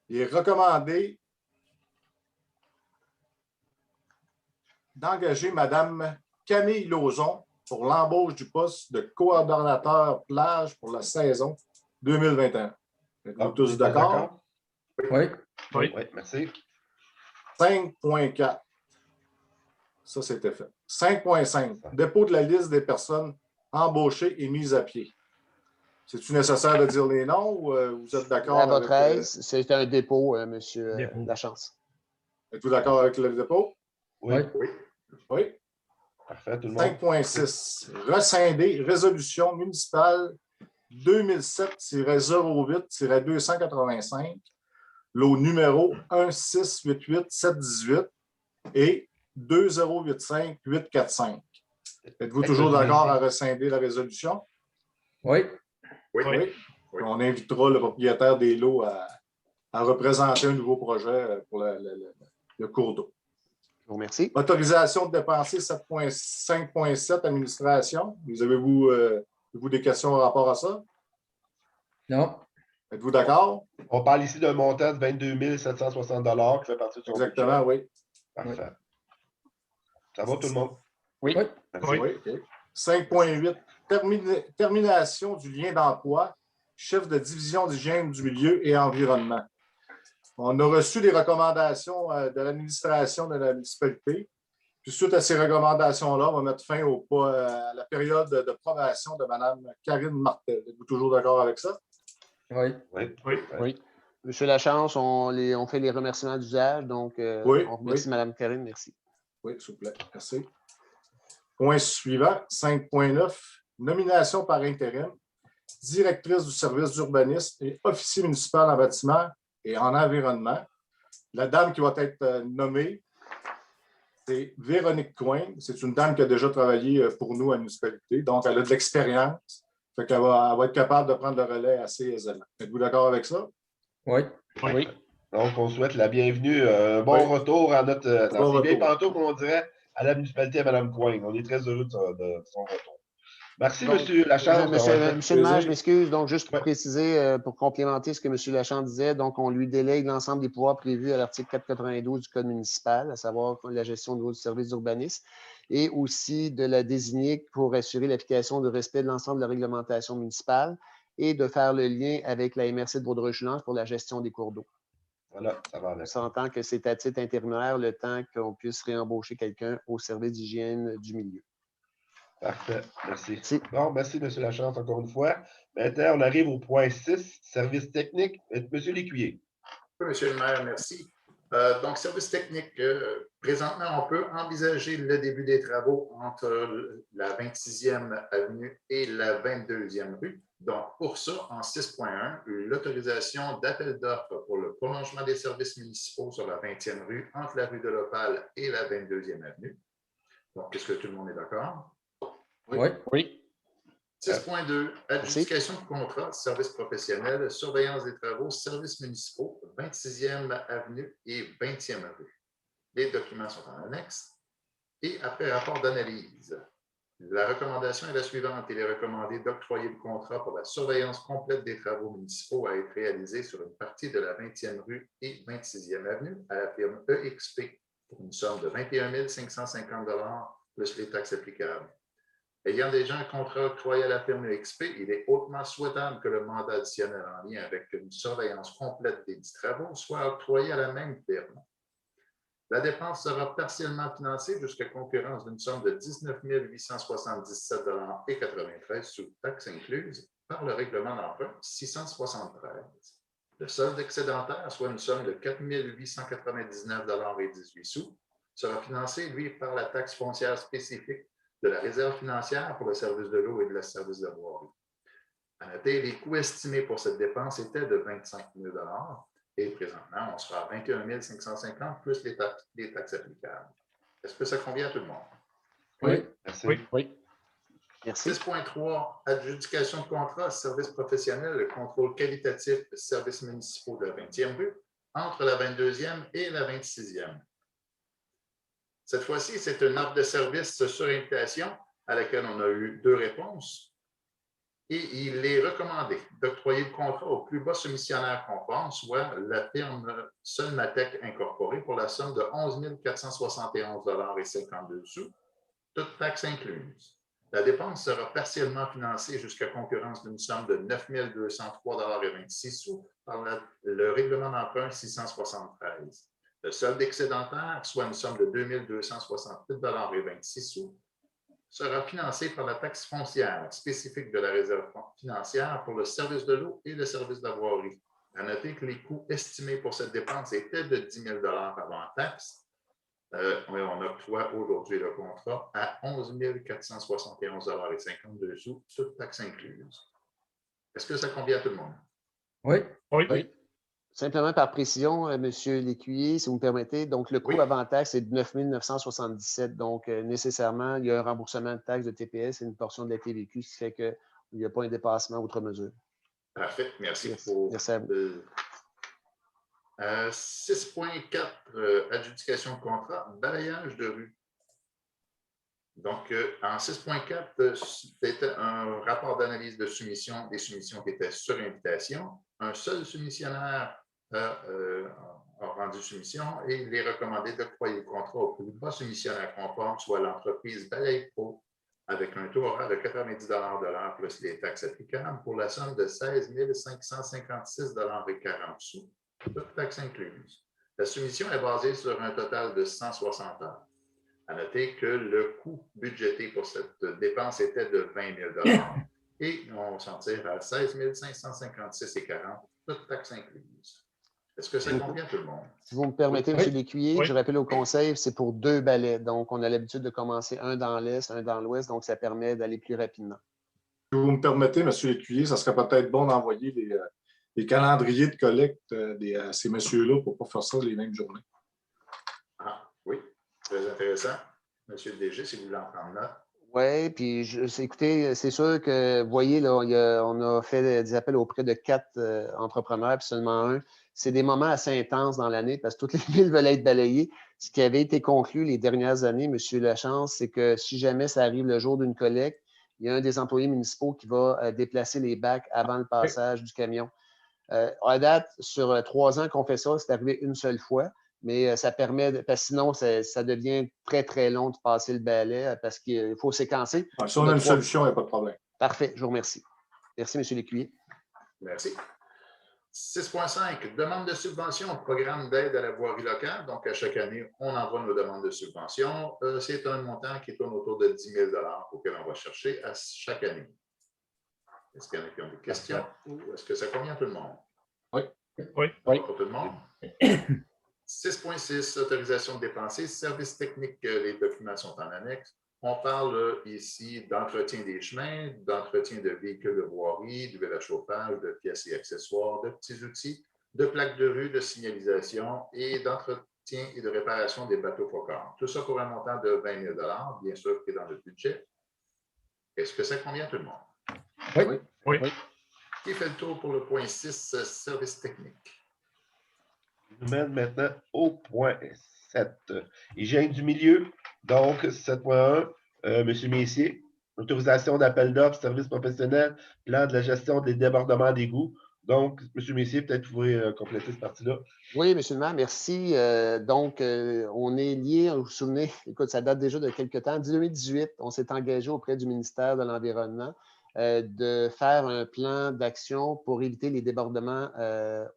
Il est recommandé d'engager Mme Camille Lauzon pour l'embauche du poste de coordonnateur plage pour la saison 2021. Êtes-vous tous d'accord? Oui. Oui, merci. 5.4. Ça, c'était fait. 5.5. Dépôt de la liste des personnes embauchées et mises à pied. C'est-tu nécessaire de dire les noms ou vous êtes d'accord? À votre aise, c'est un dépôt, M. Lachance. Êtes-vous d'accord avec le dépôt? Oui. Oui. Parfait, tout le monde. 5.6. Rescinder résolution municipale 2007-08-285, lot numéro 1688718 et 2085-845. Êtes-vous toujours d'accord à rescinder la résolution? Oui. Oui. On invitera le propriétaire des lots à représenter un nouveau projet pour le cours d'eau. Je vous remercie. Autorisation de dépenser 5.7, administration. Avez-vous des questions par rapport à ça? Non. Êtes-vous d'accord? On parle ici d'un montant de 22 760 $ qui fait partie de son Exactement, budget. oui. Parfait. Oui. Ça va tout le monde? Oui. Merci. Oui. Okay. 5.8. Termination du lien d'emploi, chef de division d'hygiène du milieu et environnement. On a reçu des recommandations de l'administration de la municipalité. Puis suite à ces recommandations-là, on va mettre fin à la période de probation de Mme Karine Martel. Êtes-vous toujours d'accord avec ça? Oui. Monsieur Lachance, on fait les remerciements d'usage, donc on remercie Mme Karine, merci. Oui, s'il vous plaît. Merci. Point suivant, 5.9, nomination par intérim, directrice du service d'urbanisme et officier municipal en bâtiment et en environnement. La dame qui va être nommée c'est Véronique Coin. C'est une dame qui a déjà travaillé pour nous à la municipalité. Donc, elle a de l'expérience. Fait qu'elle va être capable de prendre le relais assez aisément. Êtes-vous d'accord avec ça? Oui. Oui. Donc, on souhaite la bienvenue, bon retour à notre, dans ses vieilles pantoufles, comme on dirait, à la municipalité à Mme Coing. On est très heureux de son retour. Merci, Donc, M. Lachance. Monsieur le maire, je m'excuse. Donc, juste pour Ouais. préciser, pour complémenter ce que M. Lachance disait, donc, on lui délègue l'ensemble des pouvoirs prévus à l'article 492 du Code municipal, à savoir la gestion au niveau du service d'urbanisme, et aussi de la désigner pour assurer l'application de respect de l'ensemble de la réglementation municipale et de faire le lien avec la MRC de Vaudreuil-Soulanges pour la gestion des cours d'eau. Voilà, ça va avec. On s'entend que c'est à titre intérimaire le temps qu'on puisse réembaucher quelqu'un au service d'hygiène du milieu. Parfait, merci. Merci. Bon, merci, M. Lachance, encore une fois. Maintenant, on arrive au point 6, service technique. M. Lécuyer. Oui, Monsieur le maire, merci. Donc, service technique, présentement, on peut envisager le début des travaux entre la 26e avenue et la 22e rue. Donc, pour ça, en 6.1, l'autorisation d'appel d'offres pour le prolongement des services municipaux sur la 20e rue entre la rue de l'Opale et la 22e avenue. Donc, est-ce que tout le monde est d'accord? Oui. 6.2, adjudication de contrat, services professionnels, surveillance des travaux, services municipaux, 26e avenue et 20e rue. Les documents sont en annexe. Et après rapport d'analyse, la recommandation est la suivante. Il est recommandé d'octroyer le contrat pour la surveillance complète des travaux municipaux à être réalisés sur une partie de la 20e rue et 26e avenue à la firme EXP pour une somme de 21 550 $ plus les taxes applicables. Ayant déjà un contrat octroyé à la firme EXP, il est hautement souhaitable que le mandat additionnel en lien avec une surveillance complète des dits travaux soit octroyé à la même firme. La dépense sera partiellement financée jusqu'à concurrence d'une somme de 19 877,93 $ sous taxes incluses par le règlement d'emprunt 673. Le solde excédentaire, soit une somme de 4 899,18 $ sera financé, lui, par la taxe foncière spécifique de la réserve financière pour le service de l'eau et de la service de voirie. À noter, les coûts estimés pour cette dépense étaient de 25 000 $ et présentement, on sera à 21 550 $ plus les taxes applicables. Est-ce que ça convient à tout le monde? Oui. Merci. Oui. Merci. 6.3, adjudication de contrat, service professionnel, contrôle qualitatif, services municipaux de la 20e rue, entre la 22e et la 26e. Cette fois-ci, c'est une offre de service sur invitation à laquelle on a eu 2 réponses. Et il est recommandé d'octroyer le contrat au plus bas soumissionnaire conforme, soit la firme Solmatec Incorporée, pour la somme de 11 471,52 $, toutes taxes incluses. La dépense sera partiellement financée jusqu'à concurrence d'une somme de 9 203,26 $ par le règlement d'emprunt 673. Le solde excédentaire, soit une somme de 2 268,26 $, sera financé par la taxe foncière spécifique de la réserve financière pour le service de l'eau et le service de la voirie. À noter que les coûts estimés pour cette dépense étaient de 10 000 $ avant taxe. On octroie aujourd'hui le contrat à 11 471,52 $, toutes taxes incluses. Est-ce que ça convient à tout le monde? Oui. Oui. Simplement par précision, M. Lécuyer, si vous me permettez, donc le coût Oui. avant taxe est de 9 977. Donc, nécessairement, il y a un remboursement de taxes de TPS et une portion de la TVQ, ce qui fait qu'il n'y a pas un dépassement outre mesure. Parfait. Merci Merci. pour. Merci à vous. 6.4, adjudication de contrat, balayage de rue. Donc, en 6.4, c'était un rapport d'analyse de soumission, des soumissions qui étaient sur invitation. Un seul soumissionnaire a rendu soumission et il est recommandé d'octroyer le contrat au plus bas soumissionnaire conforme, soit l'entreprise Balaye Pro, avec un taux horaire de 90 $ de l'heure plus les taxes applicables pour la somme de 16 556,40 $, toutes taxes incluses. La soumission est basée sur un total de 160 heures. À noter que le coût budgété pour cette dépense était de 20 000 $ et on s'en tire à 16 556,40 $, toutes taxes incluses. Est-ce que ça convient à tout le monde? Si vous me permettez, Oui. M. Lécuyer, Oui. je rappelle au conseil, c'est pour 2 balais. Donc, on a l'habitude de commencer un dans l'Est, un dans l'Ouest. Donc, ça permet d'aller plus rapidement. Si vous me permettez, M. Lécuyer, ça serait peut-être bon d'envoyer les calendriers de collecte à ces messieurs-là pour ne pas faire ça les mêmes journées. Ah, oui. Très intéressant. Monsieur le DG, si vous voulez en prendre note. Oui, puis écoutez, c'est sûr que, vous voyez, là, on a fait des appels auprès de 4 entrepreneurs, puis seulement un. C'est des moments assez intenses dans l'année parce que toutes les villes veulent être balayées. Ce qui avait été conclu les dernières années, M. Lachance, c'est que si jamais ça arrive le jour d'une collecte, il y a un des employés municipaux qui va déplacer les bacs avant le passage du camion. À date, sur 3 ans qu'on fait ça, c'est arrivé une seule fois. Mais ça permet, parce que sinon, ça devient très, très long de passer le balai parce qu'il faut séquencer. Si on a une solution, il n'y a pas de problème. Parfait, je vous remercie. Merci, M. Lécuyer. Merci. 6.5, demande de subvention, programme d'aide à la voirie locale. Donc, à chaque année, on envoie nos demandes de subvention. C'est un montant qui tourne autour de 10 000 auquel on va chercher à chaque année. Est-ce qu'il y en a qui ont des questions ou est-ce que ça convient à tout le monde? Oui. Pour tout le monde? 6.6, autorisation de dépenser, services techniques, les documents sont en annexe. On parle ici d'entretien des chemins, d'entretien de véhicules de voirie, de à chauffage, de pièces et accessoires, de petits outils, de plaques de rue, de signalisation et d'entretien et de réparation des bateaux foccars. Tout ça pour un montant de 20 000 bien sûr, qui est dans le budget. Est-ce que ça convient à tout le monde? Oui. Qui fait le tour pour le point 6, services techniques? Je nous mène maintenant au point 7. Hygiène du milieu. Donc, 7.1, M. Messier. Autorisation d'appel d'offres, services professionnels, plan de la gestion des débordements d'égouts. Donc, M. Messier, peut-être vous pouvez compléter cette partie-là. Oui, M. le maire, merci. Donc, on est lié, vous vous souvenez, écoute, ça date déjà de quelques temps. En 2018, on s'est engagé auprès du ministère de l'Environnement de faire un plan d'action pour éviter les débordements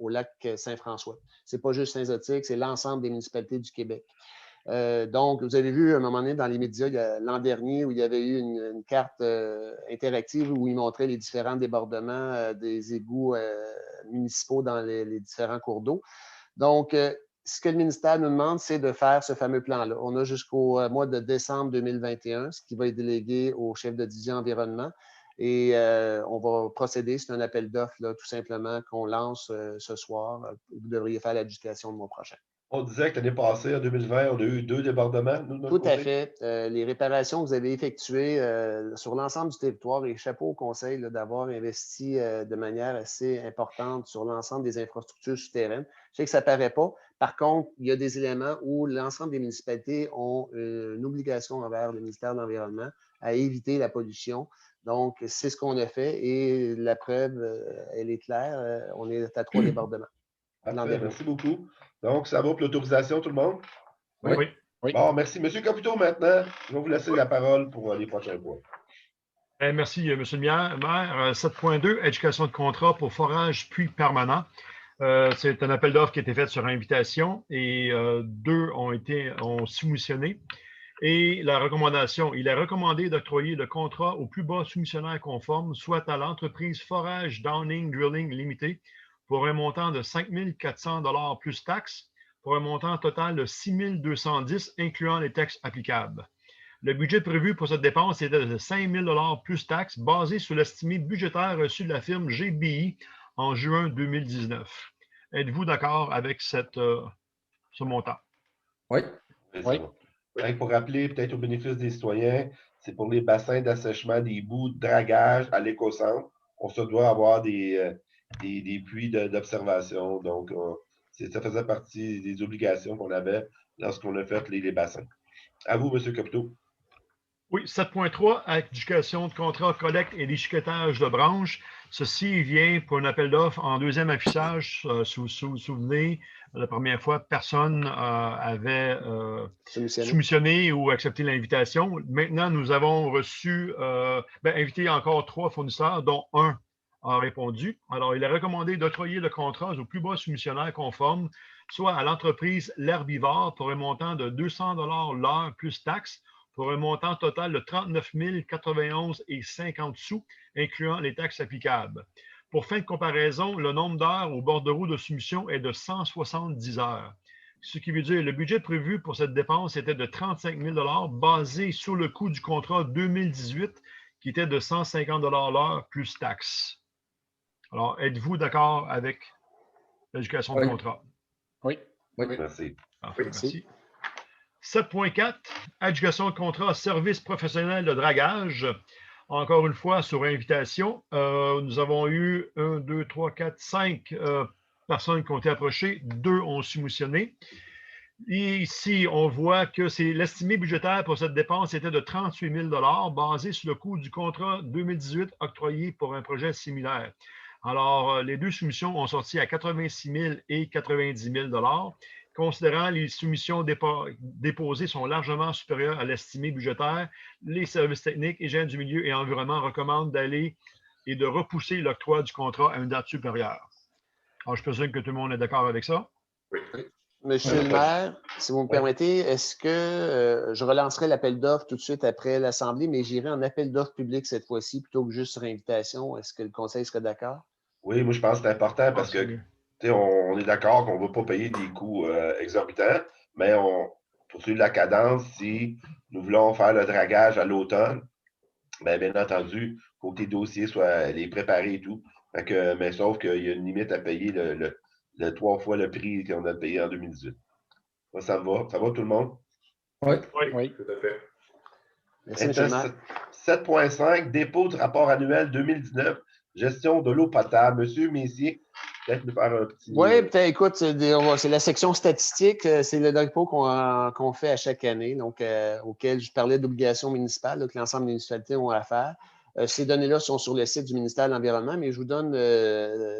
au lac Saint-François. Ce n'est pas juste Saint-Zotique, c'est l'ensemble des municipalités du Québec. Donc, vous avez vu à un moment donné dans les médias l'an dernier où il y avait eu une carte interactive où il montrait les différents débordements des égouts municipaux dans les différents cours d'eau. Donc, ce que le ministère nous demande, c'est de faire ce fameux plan-là. On a jusqu'au mois de décembre 2021, ce qui va être délégué au chef de division environnement. Et on va procéder, c'est un appel d'offres, tout simplement, qu'on lance ce soir. Vous devriez faire l'adjudication le mois prochain. On disait que l'année passée, en 2020, on a eu 2 débordements. Nous, de notre Tout à côté. fait. Les réparations que vous avez effectuées sur l'ensemble du territoire, et chapeau au conseil d'avoir investi de manière assez importante sur l'ensemble des infrastructures souterraines. Je sais que ça ne paraît pas. Par contre, il y a des éléments où l'ensemble des municipalités ont une obligation envers le ministère de l'Environnement à éviter la pollution. Donc, c'est ce qu'on a fait et la preuve, elle est claire. On est à 3 débordements. Parfait, merci beaucoup. Donc, ça va pour l'autorisation, tout le monde? Oui. Bon, merci. Monsieur Caputo, maintenant, je vais vous laisser la parole pour les prochains points. Merci, M. le maire. 7.2, éducation de contrat pour forage puits permanent. C'est un appel d'offres qui a été fait sur invitation et 2 ont soumissionné. Et la recommandation, il est recommandé d'octroyer le contrat au plus bas soumissionnaire conforme, soit à l'entreprise Forage Downing Drilling Limited, pour un montant de 5 400 $ plus taxes, pour un montant total de 6 210 incluant les taxes applicables. Le budget prévu pour cette dépense était de 5 000 $ plus taxes, basé sur l'estimé budgétaire reçu de la firme GBI en juin 2019. Êtes-vous d'accord avec ce montant? Oui. Pour rappeler, peut-être au bénéfice des citoyens, c'est pour les bassins d'assèchement des bouts de dragage à l'écocentre. On se doit avoir des puits d'observation. Donc, ça faisait partie des obligations qu'on avait lorsqu'on a fait les bassins. À vous, M. Caputo. Oui, 7.3, adjudication de contrat, collecte et déchiquetage de branches. Ceci vient pour un appel d'offres en deuxième affichage. Souvenez, la première fois, personne avait soumissionné ou accepté l'invitation. Maintenant, nous avons reçu, invité encore 3 fournisseurs, dont un a répondu. Alors, il est recommandé d'octroyer le contrat au plus bas soumissionnaire conforme, soit à l'entreprise L'Herbivore pour un montant de 200 $ l'heure plus taxes, pour un montant total de 39 091,50 sous, incluant les taxes applicables. Pour fin de comparaison, le nombre d'heures au bordereau de soumission est de 170 heures. Ce qui veut dire que le budget prévu pour cette dépense était de 35 000 $ basé sur le coût du contrat 2018 qui était de 150 $ l'heure plus taxes. Alors, êtes-vous d'accord avec l'éducation de contrat? Oui. Merci. Parfait, merci. 7.4, adjudication de contrat service professionnel de dragage. Encore une fois, sur invitation, nous avons eu 1, 2, 3, 4, 5 personnes qui ont été approchées. 2 ont soumissionné. Et ici, on voit que l'estimé budgétaire pour cette dépense était de 38 000 basé sur le coût du contrat 2018 octroyé pour un projet similaire. Alors, les 2 soumissions ont sorti à 86 000 et 90 000 Considérant les soumissions déposées sont largement supérieures à l'estimé budgétaire, les services techniques, hygiène du milieu et environnement recommandent d'aller et de repousser l'octroi du contrat à une date supérieure. Alors, je présume que tout le monde est d'accord avec ça? Oui. Monsieur le maire, si vous me permettez, est-ce que je relancerai l'appel d'offres tout de suite après l'Assemblée, mais j'irai en appel d'offres public cette fois-ci plutôt que juste sur invitation? Est-ce que le Conseil serait d'accord? Oui, moi, je pense que c'est important parce que on est d'accord qu'on ne va pas payer des coûts exorbitants, mais pour suivre la cadence, si nous voulons faire le dragage à l'automne, bien entendu, il faut que les dossiers soient préparés et tout. Mais sauf qu'il y a une limite à payer le 3 fois le prix qu'on a payé en 2018. Ça me va? Ça va tout le monde? Oui. Oui, tout à fait. Merci, M. le maire. 7.5, dépôt du rapport annuel 2019, gestion de l'eau potable. Monsieur Messier, peut-être nous faire un petit... Oui, peut-être, écoute, c'est la section statistique, c'est le dépôt qu'on fait à chaque année, donc auquel je parlais d'obligations municipales là, que l'ensemble des municipalités ont à faire. Ces données-là sont sur le site du ministère de l'Environnement, mais je vous donne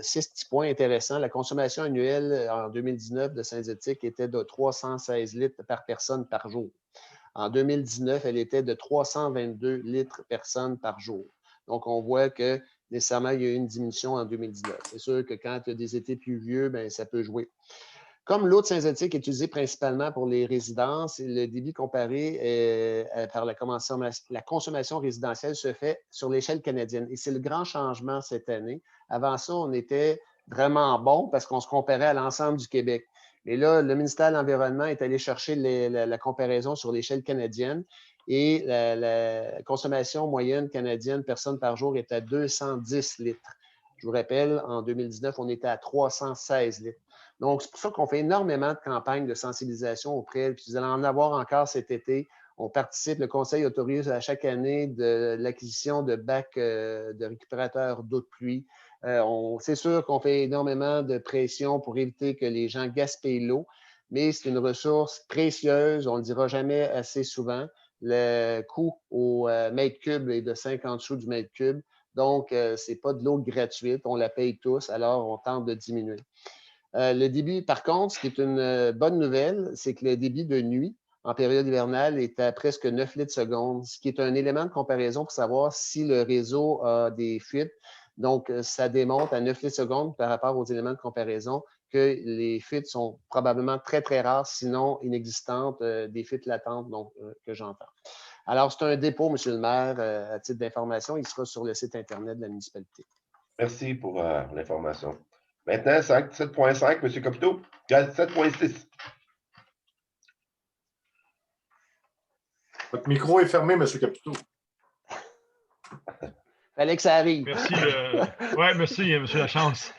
6 petits points intéressants. La consommation annuelle en 2019 de Saint-Étienne était de 316 litres par personne par jour. En 2019, elle était de 322 litres personne par jour. Donc, on voit que nécessairement, il y a eu une diminution en 2019. C'est sûr que quand il y a des étés pluvieux, bien, ça peut jouer. Comme l'eau de Saint-Étienne est utilisée principalement pour les résidences, le débit comparé par la consommation résidentielle se fait sur l'échelle canadienne. Et c'est le grand changement cette année. Avant ça, on était vraiment bon parce qu'on se comparait à l'ensemble du Québec. Mais là, le ministère de l'Environnement est allé chercher la comparaison sur l'échelle canadienne et la consommation moyenne canadienne personne par jour est à 210 litres. Je vous rappelle, en 2019, on était à 316 litres. Donc, c'est pour ça qu'on fait énormément de campagnes de sensibilisation auprès, puis vous allez en avoir encore cet été. On participe, le Conseil autorise à chaque année de l'acquisition de bacs de récupérateurs d'eau de pluie. C'est sûr qu'on fait énormément de pression pour éviter que les gens gaspillent l'eau, mais c'est une ressource précieuse, on ne le dira jamais assez souvent. Le coût au mètre cube est de 50 sous du mètre cube, donc ce n'est pas de l'eau gratuite, on la paye tous, alors on tente de diminuer. Le débit, par contre, ce qui est une bonne nouvelle, c'est que le débit de nuit en période hivernale est à presque 9 litres seconde, ce qui est un élément de comparaison pour savoir si le réseau a des fuites. Donc, ça démontre à 9 litres seconde par rapport aux éléments de comparaison que les fuites sont probablement très, très rares, sinon inexistantes, des fuites latentes donc, que j'entends. Alors, c'est un dépôt, M. le maire, à titre d'information. Il sera sur le site Internet de la municipalité. Merci pour l'information. Maintenant, 7.5, M. Capito. 7.6. Votre micro est fermé, M. Capito. Fallait que ça arrive. Merci. Oui, merci, M. Lachance.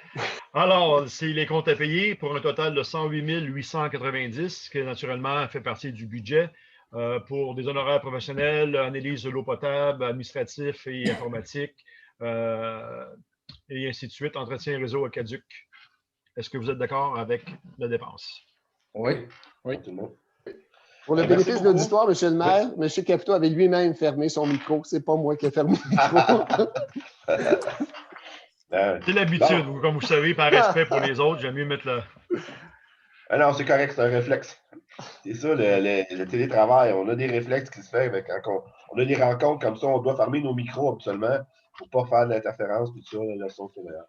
Alors, c'est les comptes à payer pour un total de 108 890, qui naturellement fait partie du budget pour des honoraires professionnels, analyse de l'eau potable, administratif et informatique, et ainsi de suite, entretien réseau aqueduc. Est-ce que vous êtes d'accord avec la dépense? Oui. Oui, tout le monde. Pour le bénéfice de l'auditoire, M. le maire, M. Capito avait lui-même fermé son micro. Ce n'est pas moi qui ai fermé le micro. C'est l'habitude. Comme vous savez, par respect pour les autres, j'aime mieux mettre le... Ah non, c'est correct, c'est un réflexe. C'est ça, le télétravail. On a des réflexes qui se font. Quand on a des rencontres comme ça, on doit fermer nos micros absolument pour ne pas faire de l'interférence, tout ça, la leçon sonore.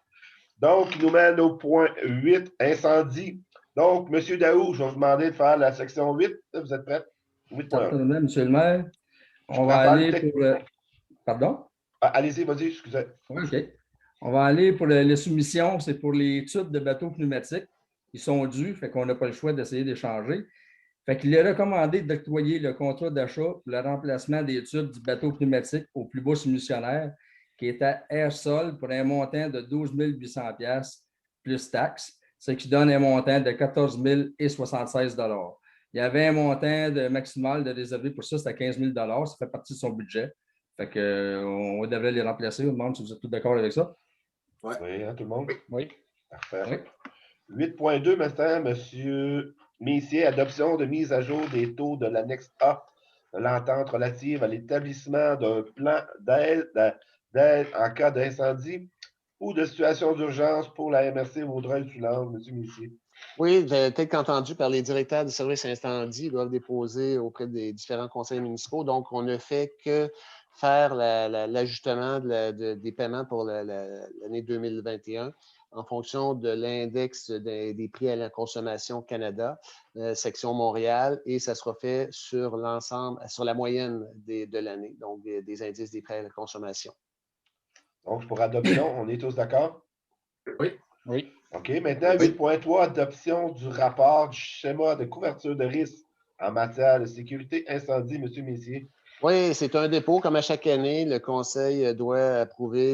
Donc, il nous mène au point 8, incendie. Donc, M. Daou, je vais vous demander de faire la section 8. Vous êtes prêts? 8.1. Certainement, M. le maire. On va aller pour le... Pardon? Allez-y, vas-y, excusez. OK. On va aller pour les soumissions. C'est pour les tubes de bateaux pneumatiques. Ils sont dus, fait qu'on n'a pas le choix d'essayer d'échanger. Fait qu'il est recommandé d'octroyer le contrat d'achat pour le remplacement des tubes du bateau pneumatique au plus bas soumissionnaire, qui est à Airsol pour un montant de 12 800 $ plus taxes, ce qui donne un montant de 14 076 $. Il y avait un montant maximal de réservé pour ça, c'était 15 000 $. Ça fait partie de son budget. Fait qu'on devrait les remplacer. Je me demande si vous êtes tous d'accord avec ça. Oui, hein, tout le monde? Oui. Parfait. Oui. 8.2 maintenant, M. Messier, adoption de mise à jour des taux de l'annexe A de l'entente relative à l'établissement d'un plan d'aide en cas d'incendie ou de situation d'urgence pour la MRC Vaudreuil-Soulanges, M. Messier. Oui, tel qu'entendu par les directeurs des services incendie, ils doivent déposer auprès des différents conseils municipaux. Donc, on ne fait que faire l'ajustement des paiements pour l'année 2021 en fonction de l'index des prix à la consommation Canada, section Montréal, et ça sera fait sur l'ensemble, sur la moyenne de l'année, donc des indices des prix à la consommation. Donc, pour adoption, on est tous d'accord? Oui. Oui. OK. Maintenant, 8.3, adoption du rapport du schéma de couverture de risque en matière de sécurité incendie, M. Messier. Oui, c'est un dépôt. Comme à chaque année, le Conseil doit approuver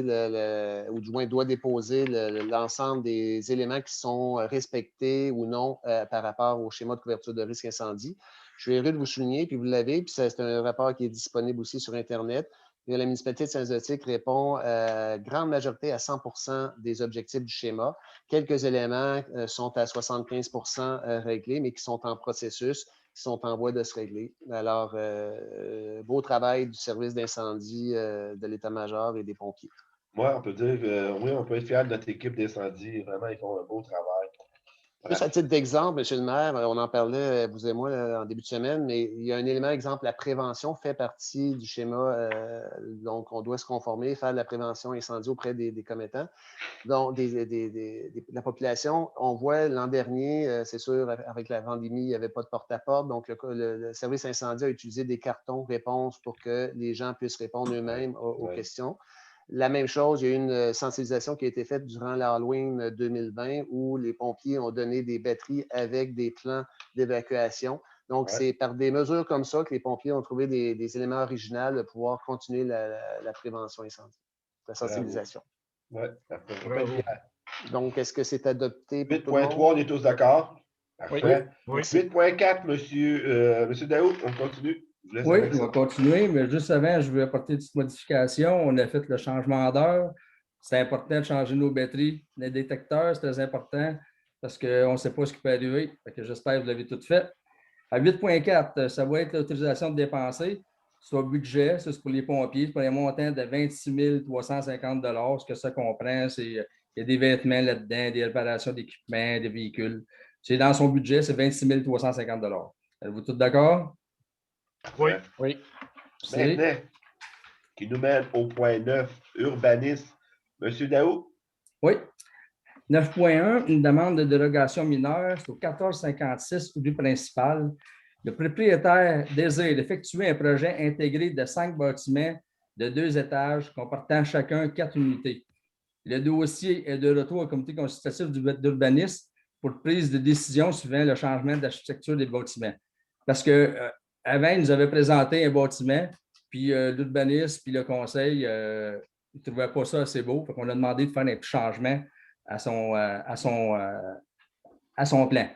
ou du moins doit déposer l'ensemble des éléments qui sont respectés ou non par rapport au schéma de couverture de risque incendie. Je suis heureux de vous souligner, puis vous l'avez, puis c'est un rapport qui est disponible aussi sur Internet. Et la municipalité de Saint-Zotique répond grande majorité à 100% des objectifs du schéma. Quelques éléments sont à 75% réglés, mais qui sont en processus, qui sont en voie de se régler. Alors, beau travail du service d'incendie de l'état-major et des pompiers. Oui, on peut dire, oui, on peut être fier de notre équipe d'incendie. Vraiment, ils font un beau travail. Juste à titre d'exemple, M. le maire, on en parlait, vous et moi, en début de semaine, mais il y a un élément, exemple, la prévention fait partie du schéma. Donc, on doit se conformer, faire de la prévention incendie auprès des commettants. Donc, de la population, on voit l'an dernier, c'est sûr, avec la pandémie, il n'y avait pas de porte-à-porte. Donc, le service incendie a utilisé des cartons réponses pour que les gens puissent répondre eux-mêmes aux questions. La même chose, il y a eu une sensibilisation qui a été faite durant l'Halloween 2020 où les pompiers ont donné des batteries avec des plans d'évacuation. Donc, c'est par des mesures comme ça que les pompiers ont trouvé des éléments originaux de pouvoir continuer la prévention incendie, la sensibilisation. Oui, donc, est-ce que c'est adopté pour 8.3, on est tous d'accord? Parfait. Oui. 8.4, Monsieur Daoud, on continue. Oui, on va continuer, mais juste avant, je veux apporter une petite modification. On a fait le changement d'heure. C'est important de changer nos batteries. Les détecteurs, c'est très important parce qu'on ne sait pas ce qui peut arriver. J'espère que vous l'avez tout fait. À 8.4, ça va être l'autorisation de dépenser. Soit budget, ça c'est pour les pompiers, pour les montants de 26 350 $. Ce que ça comprend, c'est il y a des vêtements là-dedans, des réparations d'équipements, des véhicules. C'est dans son budget, c'est 26 350 $. Êtes-vous tous d'accord? Oui. Oui. Maintenant, qui nous mène au point 9, urbanisme. Monsieur Daoud? Oui. 9.1, une demande de dérogation mineure, c'est au 1456 rue principale. Le propriétaire désire effectuer un projet intégré de 5 bâtiments de 2 étages comportant chacun 4 unités. Le dossier est de retour au comité consultatif d'urbanisme pour prise de décision suivant le changement d'architecture des bâtiments. Parce qu'avant, ils nous avaient présenté un bâtiment, puis l'urbanisme, puis le conseil, ils ne trouvaient pas ça assez beau. On a demandé de faire un petit changement à son plan.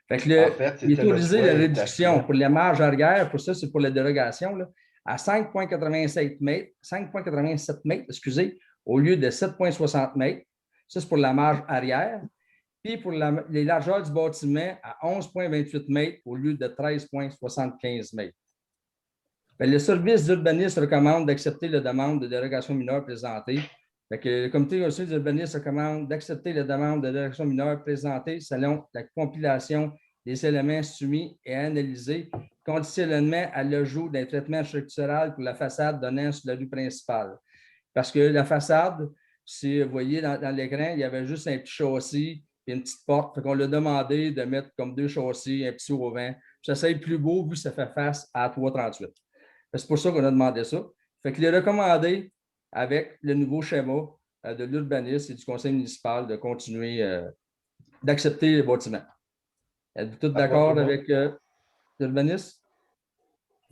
Fait que En fait, il est autorisé la réduction pour les marges arrière, pour ça, c'est pour la dérogation, là, à 5,87 mètres, excusez, au lieu de 7,60 mètres. Ça, c'est pour la marge arrière. Puis pour les largeurs du bâtiment à 11,28 mètres au lieu de 13,75 mètres. Le service d'urbanisme recommande d'accepter la demande de dérogation mineure présentée. Le comité d'urbanisme recommande d'accepter la demande de dérogation mineure présentée selon la compilation des éléments soumis et analysés, conditionnellement à l'ajout d'un traitement structural pour la façade donnant sur la rue principale. Parce que la façade, si vous voyez dans l'écran, il y avait juste un petit châssis et une petite porte. On l'a demandé de mettre comme 2 châssis, un petit auvent. Ça serait plus beau vu que ça fait face à 338. C'est pour ça qu'on a demandé ça. Fait qu'il est recommandé, avec le nouveau schéma de l'urbanisme et du conseil municipal, de continuer d'accepter les bâtiments. Êtes-vous tous d'accord avec l'urbanisme?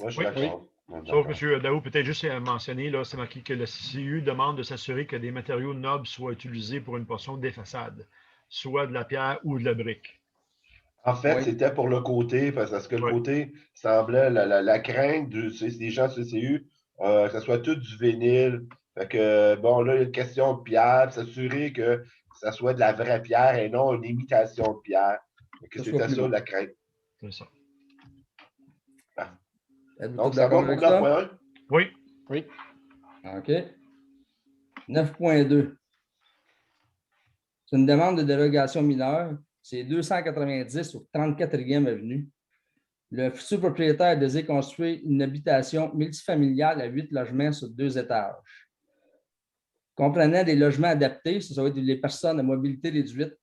Moi, je suis d'accord. Sauf, M. Daoud, peut-être juste mentionner, là, c'est marqué que le CCU demande de s'assurer que des matériaux nobles soient utilisés pour une portion des façades, soit de la pierre ou de la brique. En fait, Oui. c'était pour le côté, parce que le Oui. côté semblait la crainte des gens CCU, que ce soit tout du vinyle. Fait que, bon, là, il y a une question de pierre, s'assurer que ça soit de la vraie pierre et non une imitation de pierre. Fait que Ça soit c'était plus ça beau. la crainte. C'est ça. Êtes-vous Donc, tous ça va d'accord pour avec ça? 9.1? Oui. Oui. OK. 9.2. C'est une demande de dérogation mineure. C'est 290 au 34e avenue. Le futur propriétaire désire construire une habitation multifamiliale à 8 logements sur 2 étages. Comprenant des logements adaptés, ça va être les personnes à mobilité réduite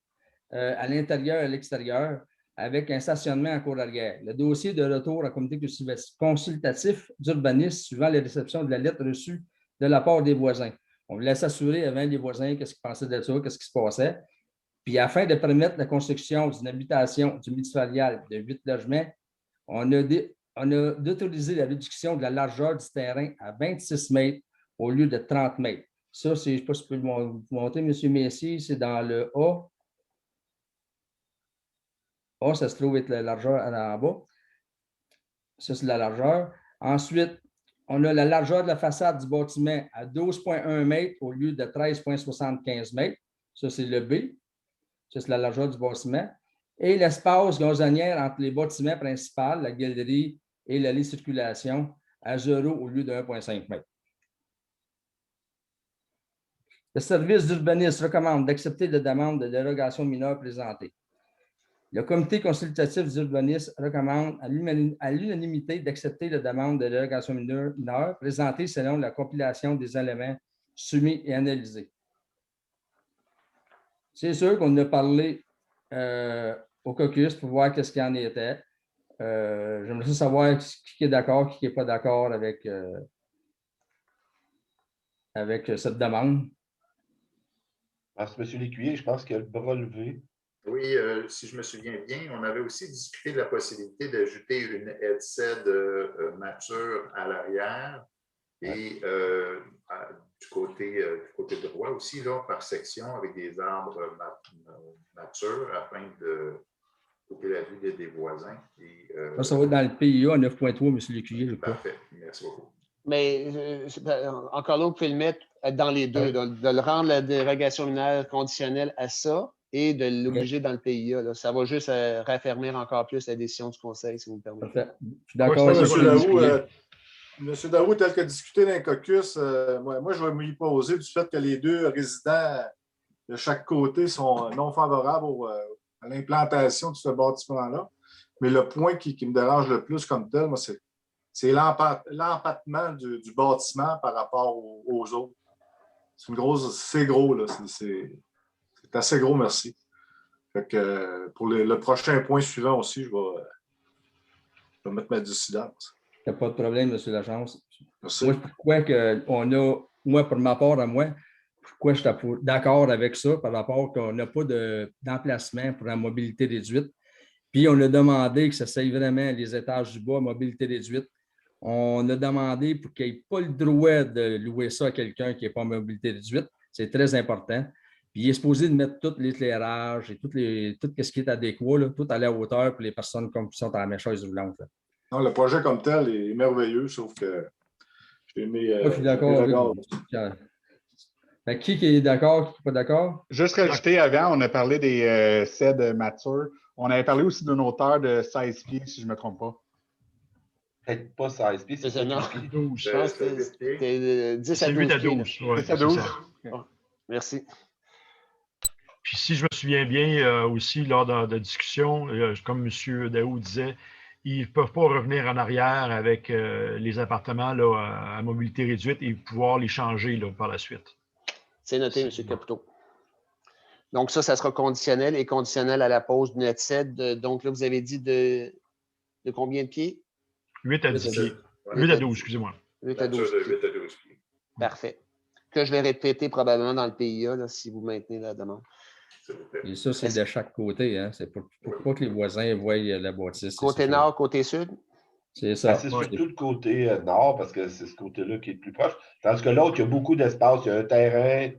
à l'intérieur et à l'extérieur, avec un stationnement en cour arrière. Le dossier de retour à comité consultatif d'urbanisme suivant les réceptions de la lettre reçue de la part des voisins. On voulait s'assurer avant les voisins qu'est-ce qu'ils pensaient de ça, qu'est-ce qui se passait. Puis afin de permettre la construction d'une habitation du multifamilial de 8 logements, on a d'autoriser la réduction de la largeur du terrain à 26 mètres au lieu de 30 mètres. Ça, je ne sais pas si je peux le monter, M. Messier, c'est dans le A. A, ça se trouve être la largeur en bas. Ça, c'est la largeur. Ensuite, on a la largeur de la façade du bâtiment à 12,1 mètres au lieu de 13,75 mètres. Ça, c'est le B. Ça, c'est la largeur du bâtiment. Et l'espace gazonnière entre les bâtiments principaux, la galerie et l'allée circulation, à 0 au lieu de 1,5 mètres. Le service d'urbanisme recommande d'accepter la demande de dérogation mineure présentée. Le comité consultatif d'urbanisme recommande à l'unanimité d'accepter la demande de dérogation mineure présentée selon la compilation des éléments soumis et analysés. C'est sûr qu'on a parlé au caucus pour voir qu'est-ce qu'il en était. J'aimerais savoir qui est d'accord, qui n'est pas d'accord avec cette demande. Parce que M. Lécuyer, je pense qu'il a le bras levé. Oui, si je me souviens bien, on avait aussi discuté de la possibilité d'ajouter une headset de mature à l'arrière et du côté droit aussi, là, par section, avec des arbres matures afin de couper la vue des voisins. Et, ça va être dans le PIA 9.3, M. Lécuyer, je crois. Parfait, merci beaucoup. Mais encore là, vous pouvez le mettre dans les deux, de le rendre la dérogation mineure conditionnelle à ça et de l'obliger dans le PIA. Là. Ça va juste raffermir encore plus la décision du Conseil, si vous me permettez. Parfait. Je suis d'accord avec avec M. Daou, tel que discuté dans le caucus, moi, je vais m'y poser du fait que les deux résidents de chaque côté sont non favorables à l'implantation de ce bâtiment-là. Mais le point qui me dérange le plus comme tel, moi, c'est l'empattement du bâtiment par rapport aux autres. C'est gros, là. C'est assez gros, merci. Fait que pour le prochain point suivant aussi, je vais mettre ma dissidence. Il n'y a pas de problème, M. Lachance. Merci. Moi, pour ma part à moi, pourquoi je suis d'accord avec ça par rapport qu'on n'a pas d'emplacement pour la mobilité réduite. Puis, on a demandé que ça soit vraiment les étages du bas, mobilité réduite. On a demandé pour qu'il n'y ait pas le droit de louer ça à quelqu'un qui n'est pas en mobilité réduite. C'est très important. Puis, il est supposé de mettre tout l'éclairage et tout ce qui est adéquat, là, tout à la hauteur pour les personnes qui sont à la chaise roulante. Non, le projet comme tel est merveilleux, sauf que j'ai mis. Je suis d'accord avec vous. Qui est d'accord, qui n'est pas d'accord? Juste rajouter avant, on a parlé des cèdres matures. On avait parlé aussi d'une hauteur de 16 pieds, si je ne me trompe pas. Peut-être pas 16 pieds, c'est 12. Je pense que c'était 10 à 12 8 à pieds. 12. Ouais, 10 à 12. Merci. Puis si je me souviens bien aussi, lors de discussion, comme M. Daou disait, ils ne peuvent pas revenir en arrière avec les appartements là, à mobilité réduite et pouvoir les changer là, par la suite. C'est noté, M. Caputo. Donc, ça sera conditionnel et conditionnel à la pose d'une headset. Donc, là, vous avez dit de combien de pieds? 8 à 10 pieds. 8 à 12, excusez-moi. 8 à 12 pieds. 8 à 12 pieds. Parfait. Que je vais répéter probablement dans le PIA là, si vous maintenez la demande. Et ça, c'est de chaque côté. Hein? C'est pour pas que les voisins voient la bâtisse. Côté nord, côté sud? C'est ça. C'est surtout le côté nord, parce que c'est ce côté-là qui est le plus proche. Tandis que l'autre, il y a beaucoup d'espace. Il y a un terrain.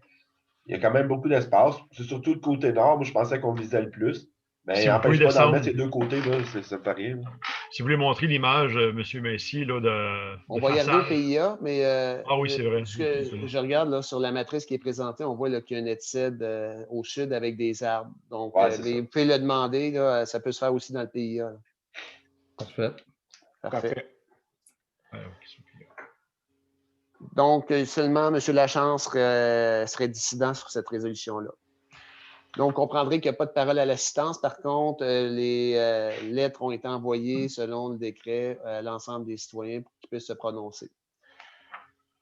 Il y a quand même beaucoup d'espace. C'est surtout le côté nord. Moi, je pensais qu'on visait le plus. Mais Si il vous pouvez n'empêche pas d'en descendre. mettre ces deux côtés, là, ça ne fait rien. Là. Si vous voulez montrer l'image, M. Messi, là, On de va y arriver au façade. PIA, mais Ah oui, c'est vrai. ce que je regarde là, sur la matrice qui est présentée, on voit qu'il y a un ETSED au sud avec des arbres. Donc, Ouais, c'est mais ça. vous pouvez le demander, là, ça peut se faire aussi dans le PIA. Là. Parfait. Parfait. Ouais, ok, c'est PIA. Donc, seulement M. Lachance serait dissident sur cette résolution-là. Donc, vous comprendrez qu'il n'y a pas de parole à l'assistance. Par contre, les lettres ont été envoyées selon le décret à l'ensemble des citoyens pour qu'ils puissent se prononcer.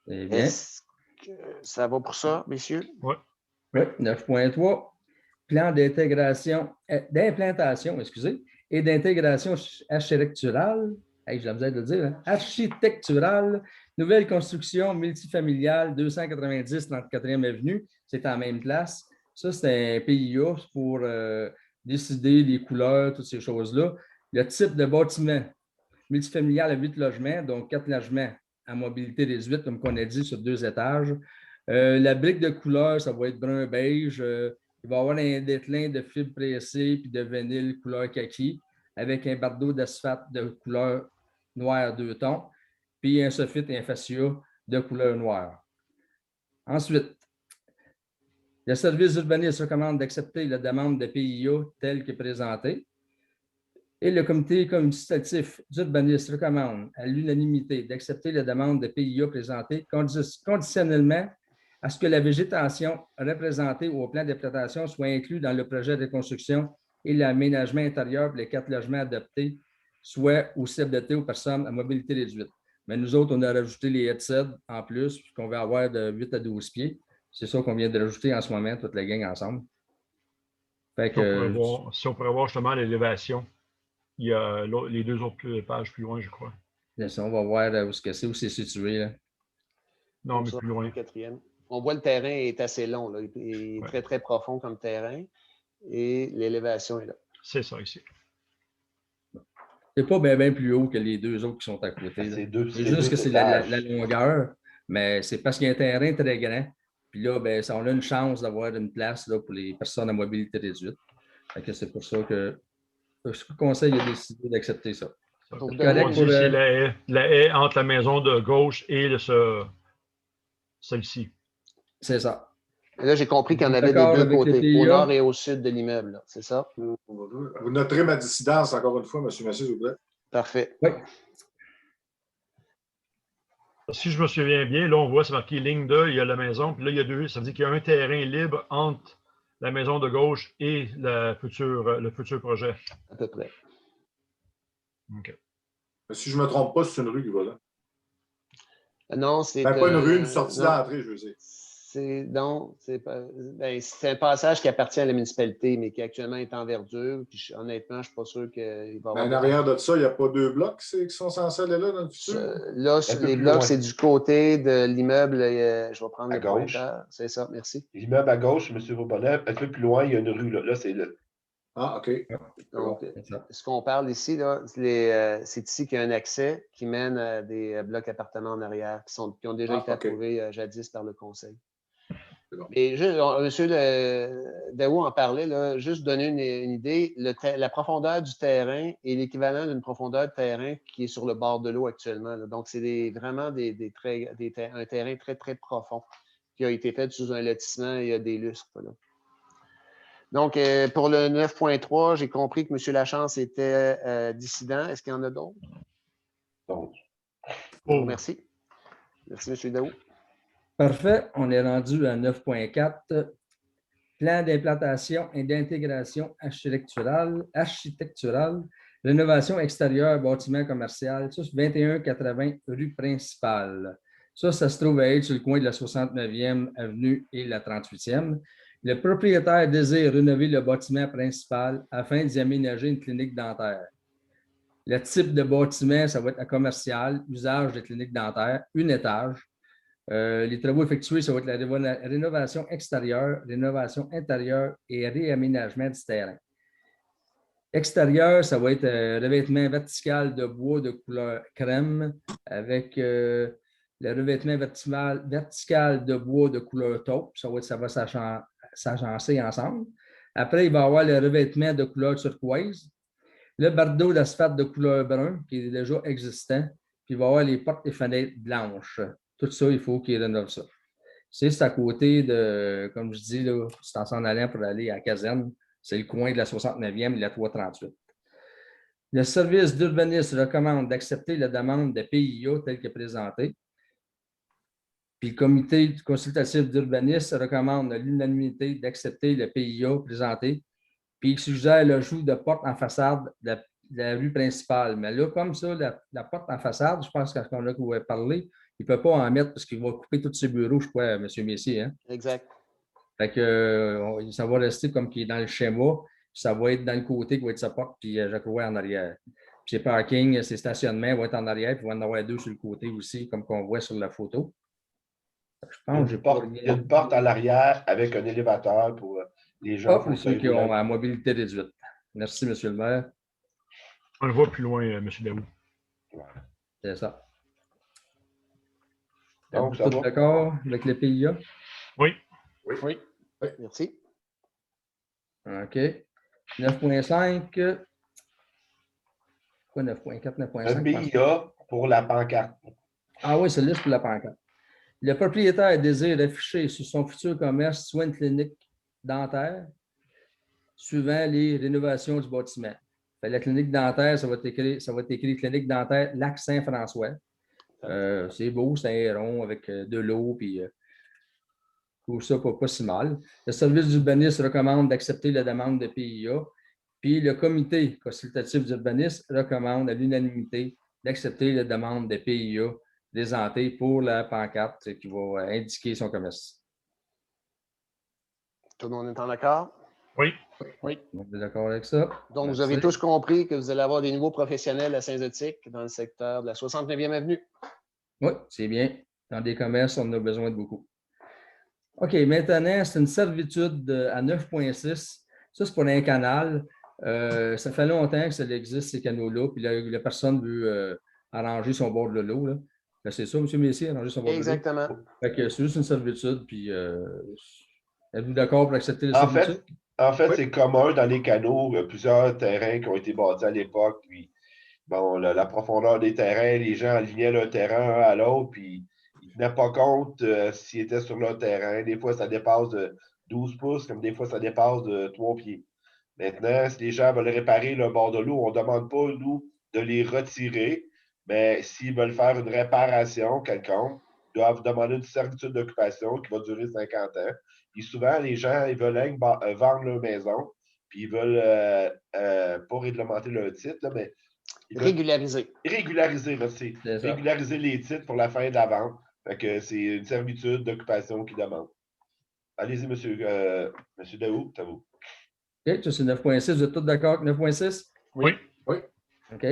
Eh bien. Est-ce que ça va pour ça, messieurs? Oui. Oui, 9.3. Plan d'intégration, d'implantation, et d'intégration architecturale. Hey, j'ai la misère de le dire, hein? Architecturale, nouvelle construction multifamiliale 290 34e Avenue. C'est en même place. Ça, c'est un PIA pour décider les couleurs, toutes ces choses-là. Le type de bâtiment multifamilial à 8 logements, donc 4 logements à mobilité réduite, comme on a dit, sur 2 étages. La brique de couleur, ça va être brun-beige. Il va y avoir un déclin de fibres pressées puis de vinyle couleur kaki avec un bardeau d'asphalte de couleur noire 2 tons, puis un soffit et un fascia de couleur noire. Ensuite, le service urbaniste recommande d'accepter la demande de PIA telle que présentée. Et le comité consultatif d'urbanisme recommande à l'unanimité d'accepter la demande de PIA présentée conditionnellement à ce que la végétation représentée au plan d'implantation soit inclue dans le projet de construction et l'aménagement intérieur pour les 4 logements adoptés soit aussi adaptés aux personnes à mobilité réduite. Mais nous autres, on a rajouté les headsets en plus, qu'on va avoir de 8 à 12 pieds. C'est ça qu'on vient de rajouter en ce moment, toute la gang ensemble. Fait que, si on pourrait voir justement l'élévation, il y a les 2 autres pages plus loin, je crois. On va voir où c'est situé. Là. Non, mais plus loin. Quatrième. On voit le terrain est assez long. Là. Il est très, très profond comme terrain. Et l'élévation est là. C'est ça ici. C'est pas bien plus haut que les 2 autres qui sont à côté. C'est juste que c'est la longueur, mais c'est parce qu'il y a un terrain très grand. Puis là, ben, on a une chance d'avoir une place là, pour les personnes à mobilité réduite. C'est pour ça que le conseil a décidé d'accepter ça. C'est la haie entre la maison de gauche et celle-ci. C'est ça. Et là, j'ai compris qu'il y en avait des 2 côtés, au nord et au sud de l'immeuble. C'est ça? Vous noterez ma dissidence encore une fois, M. Massieu, s'il vous plaît. Parfait. Oui. Si je me souviens bien, là, on voit, c'est marqué ligne 2, il y a la maison, puis là, il y a 2. Ça veut dire qu'il y a un terrain libre entre la maison de gauche et le futur projet. À peu près. OK. Si je ne me trompe pas, c'est une rue qui va là. Non, c'est. Pas une rue, une sortie d'entrée, je veux dire. C'est un passage qui appartient à la municipalité, mais qui actuellement est en verdure. Puis honnêtement, je ne suis pas sûr qu'il va y avoir. En arrière de ça, il n'y a pas 2 blocs qui sont censés aller là dans le futur? Là, les blocs, c'est du côté de l'immeuble. Je vais prendre le pointeur. C'est ça, merci. L'immeuble à gauche, M. Vaubonnet, un peu plus loin, il y a une rue. Là, c'est là. Ah, OK. Donc, ce qu'on parle ici, c'est ici qu'il y a un accès qui mène à des blocs appartements en arrière qui ont déjà été approuvés jadis par le conseil. Et M. Daou en parlait, là, juste donner une idée, la profondeur du terrain est l'équivalent d'une profondeur de terrain qui est sur le bord de l'eau actuellement. Là. Donc, c'est vraiment un terrain très, très profond qui a été fait sous un lotissement il y a des lustres. Là. Donc, pour le 9.3, j'ai compris que M. Lachance était dissident. Est-ce qu'il y en a d'autres? Donc. Merci. Merci, M. Daou. Parfait. On est rendu à 9.4. Plan d'implantation et d'intégration architecturale, rénovation extérieure, bâtiment commercial, ça, c'est 2180 rue principale. Ça se trouve à être sur le coin de la 69e avenue et la 38e. Le propriétaire désire rénover le bâtiment principal afin d'y aménager une clinique dentaire. Le type de bâtiment, ça va être un commercial, usage de clinique dentaire, 1 étage. Les travaux effectués, ça va être la rénovation extérieure, rénovation intérieure et réaménagement du terrain. Extérieur, ça va être revêtement vertical de bois de couleur crème avec le revêtement vertical de bois de couleur taupe. Ça va s'agencer ensemble Après, il va y avoir le revêtement de couleur turquoise, le bardeau d'asphalte de couleur brun qui est déjà existant, puis il va y avoir les portes et fenêtres blanches. Tout ça, il faut qu'il rénove ça. C'est à côté de, comme je dis, là, c'est en s'en allant pour aller à la caserne, c'est le coin de la 69e et de la 338. Le service d'urbanisme recommande d'accepter la demande de PIA telle que présentée. Puis le comité consultatif d'urbanisme recommande à l'unanimité d'accepter le PIA présenté. Puis il suggère l'ajout de porte en façade de la rue principale. Mais là, comme ça, la porte en façade, je pense qu'on a parlé, il ne peut pas en mettre parce qu'il va couper tous ses bureaux, je crois, M. Messier. Hein? Exact. Fait que ça va rester comme qui est dans le schéma. Ça va être dans le côté qui va être sa porte, puis je crois en arrière. Puis ses parkings, ses stationnements vont être en arrière, puis il va en avoir 2 sur le côté aussi, comme qu'on voit sur la photo. Je pense il y a une porte à l'arrière avec un élévateur pour les gens. Pour ceux qui ont la mobilité réduite. Merci, M. le maire. On le voit plus loin, M. Daou. C'est ça. Donc, vous êtes d'accord avec les PIA? Oui. Oui. Merci. OK. 9.5. Quoi, 9.4, 9.5? Un PIA pour la pancarte. Ah oui, c'est liste pour la pancarte. Le propriétaire désire afficher sur son futur commerce soit une clinique dentaire, suivant les rénovations du bâtiment. La clinique dentaire, ça va être écrit clinique dentaire Lac Saint-François. C'est beau, c'est un rond avec de l'eau, puis tout ça pas si mal. Le service d'urbanisme recommande d'accepter la demande de PIA, puis le comité consultatif d'urbanisme recommande à l'unanimité d'accepter la demande de PIA présentée pour la pancarte qui va indiquer son commerce. Tout le monde est en accord? Oui. Oui. On est d'accord avec ça. Donc, vous avez tous compris que vous allez avoir des nouveaux professionnels à Saint-Zotique dans le secteur de la 69e avenue. Oui, c'est bien. Dans des commerces, on en a besoin de beaucoup. OK, maintenant, c'est une servitude à 9.6. Ça, c'est pour un canal. Ça fait longtemps que ça existe, ces canaux-là, puis la personne veut arranger son bord de l'eau. C'est ça, M. Messier, arranger son bord de l'eau? Exactement. C'est juste une servitude, puis êtes-vous d'accord pour accepter la servitude? En fait, c'est commun dans les canaux. Il y a plusieurs terrains qui ont été bâtis à l'époque, puis bon, la profondeur des terrains, les gens alignaient leur terrain un à l'autre, puis ils ne tenaient pas compte s'ils étaient sur leur terrain. Des fois, ça dépasse de 12 pouces, comme des fois, ça dépasse de 3 pieds. Maintenant, si les gens veulent réparer le bord de l'eau, on ne demande pas, nous, de les retirer, mais s'ils veulent faire une réparation quelconque, ils doivent demander une servitude d'occupation qui va durer 50 ans. Puis souvent, les gens, ils veulent vendre leur maison, puis ils veulent pas réglementer leur titre, là, mais régulariser. Régulariser, merci. Régulariser les titres pour la fin de la vente. Fait que c'est une servitude d'occupation qu'ils demandent. Allez-y, monsieur Daou, c'est à vous. OK, ça c'est 9.6. Vous êtes tous d'accord avec 9.6? Oui. Oui. OK.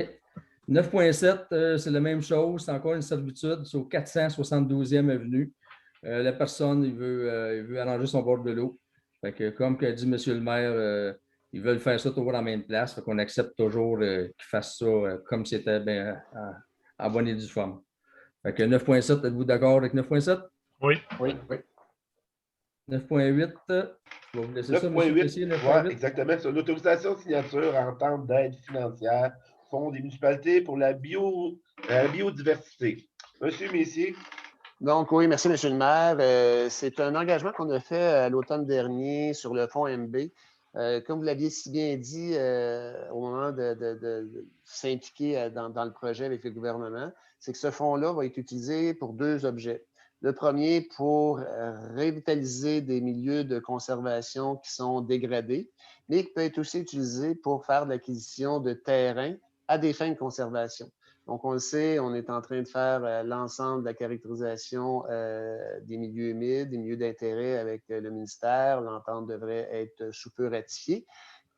9.7, c'est la même chose. C'est encore une servitude. C'est au 472e avenue. La personne, il veut arranger son bord de l'eau. Fait que, comme qu'a dit M. le maire, ils veulent faire ça toujours à la même place. Fait qu'on accepte toujours qu'ils fassent ça comme c'était en bonne et due forme. Fait que 9.7, êtes-vous d'accord avec 9.7? Oui. Oui. 9.8, je vais vous laisser ça, M. Messier. 9.8, exactement. C'est une autorisation de signature en entente d'aide financière, Fonds des municipalités pour la biodiversité. Monsieur Messier. Donc, oui, merci, M. le maire. C'est un engagement qu'on a fait à l'automne dernier sur le fonds MB. Comme vous l'aviez si bien dit au moment de s'impliquer dans le projet avec le gouvernement, c'est que ce fonds-là va être utilisé pour 2 objets. Le premier, pour revitaliser des milieux de conservation qui sont dégradés, mais qui peut être aussi utilisé pour faire de l'acquisition de terrains à des fins de conservation. Donc, on le sait, on est en train de faire l'ensemble de la caractérisation des milieux humides, des milieux d'intérêt avec le ministère. L'entente devrait être sous peu ratifiée.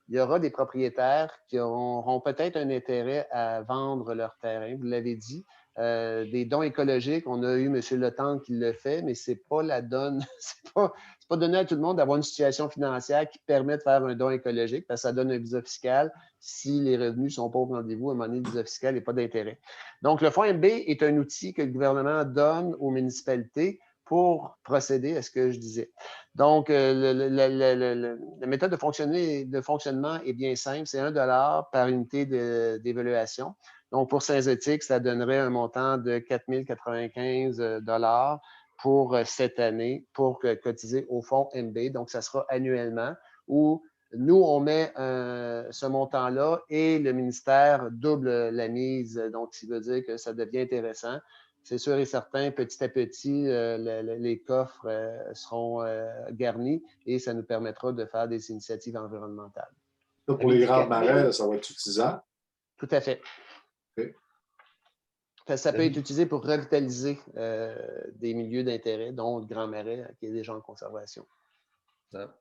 Il y aura des propriétaires qui auront peut-être un intérêt à vendre leur terrain, vous l'avez dit. Des dons écologiques, on a eu M. Letendre qui le fait, mais ce n'est pas la donne, c'est pas donné à tout le monde d'avoir une situation financière qui permet de faire un don écologique, parce que ça donne un visa fiscal. Si les revenus sont pas au rendez-vous, à un moment donné, le visa fiscal n'est pas d'intérêt. Donc, le fonds MB est un outil que le gouvernement donne aux municipalités pour procéder à ce que je disais. Donc, la méthode de fonctionnement est bien simple. C'est 1 $ par unité d'évaluation. Donc, pour Synthétique, ça donnerait un montant de 4 095 $ pour cette année pour cotiser au fonds MB. Donc, ça sera annuellement où nous, on met ce montant-là et le ministère double la mise. Donc, ce qui veut dire que ça devient intéressant. C'est sûr et certain, petit à petit, les coffres seront garnis et ça nous permettra de faire des initiatives environnementales. Ça, pour les grandes marais, ça va être utilisant. Tout à fait. Okay. Ça peut être utilisé pour revitaliser des milieux d'intérêt, dont le Grand Marais, qui est déjà en conservation. Ça.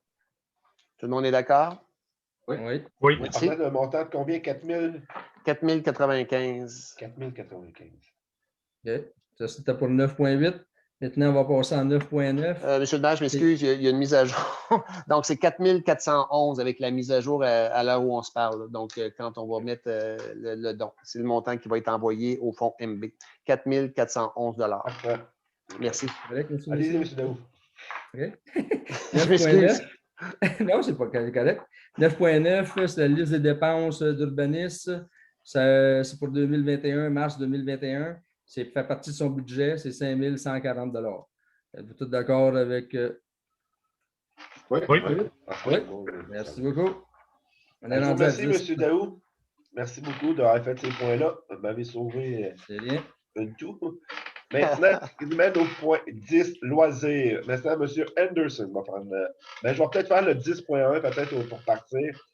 Tout le monde est d'accord? Oui. Oui. On parlait d'un montant de combien? 4 000? 4 095. 4 095. OK. Ça, c'était pour le 9.8. Maintenant, on va passer en 9.9. Monsieur le maire, je m'excuse, il y a une mise à jour. Donc, c'est 4 411 avec la mise à jour à l'heure où on se parle. Donc, quand on va mettre le don, c'est le montant qui va être envoyé au fonds MB. 4 411 $. Parfait. Merci. Allez-y, M. Daou. OK. Je m'excuse. Non, c'est pas correct. 9.9, c'est la liste des dépenses d'urbanisme. C'est pour 2021, mars 2021. C'est fait partie de son budget, c'est 5 140 $. Êtes-vous tous d'accord avec... Oui. Oui. Oui. Merci beaucoup. On est rendu Merci, à 10. M. Daou. Merci beaucoup d'avoir fait ces points-là. Vous m'avez sauvé un tout. Maintenant, il mène au point 10, loisirs. Maintenant, M. Anderson va prendre. Je vais peut-être faire le 10.1, peut-être pour partir.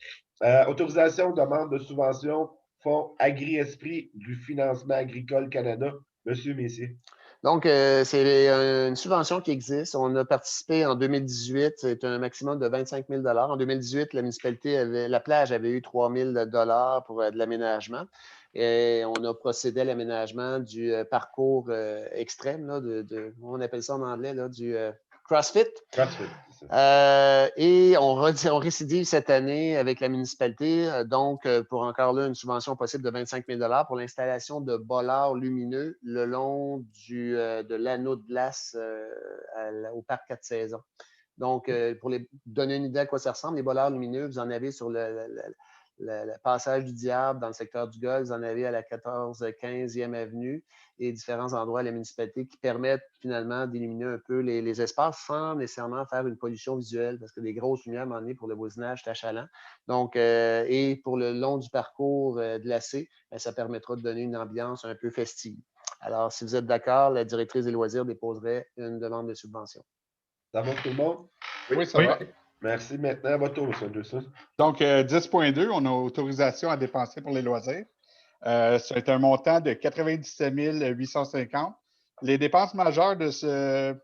Autorisation, demande de subvention, Fonds Agri-Esprit du Financement Agricole Canada. M. Messier. Donc, c'est une subvention qui existe. On a participé en 2018. C'est un maximum de 25 000 $. En 2018, la plage avait eu 3 000 $ pour de l'aménagement. Et on a procédé à l'aménagement du parcours extrême, là, on appelle ça en anglais, là, du CrossFit. CrossFit, c'est ça. Et on récidive cette année avec la municipalité, donc pour encore là une subvention possible de 25 000 $ pour l'installation de bollards lumineux le long de l'anneau de glace au parc 4 saisons. Donc, pour donner une idée à quoi ça ressemble, les bollards lumineux, vous en avez sur le passage du Diable dans le secteur du Golfe, vous en avez à la 14-15e avenue et différents endroits à la municipalité qui permettent finalement d'éliminer un peu les espaces sans nécessairement faire une pollution visuelle parce que des grosses lumières, à un moment donné, pour le voisinage, c'est achalant. Donc, et pour le long du parcours glacé, ça permettra de donner une ambiance un peu festive. Alors, si vous êtes d'accord, la directrice des loisirs déposerait une demande de subvention. Ça va tout le monde? Oui, ça va. Merci. Maintenant, à votre tour, M. Anderson. Donc, 10.2, on a autorisation à dépenser pour les loisirs. C'est un montant de 97 850. Les dépenses majeures c'est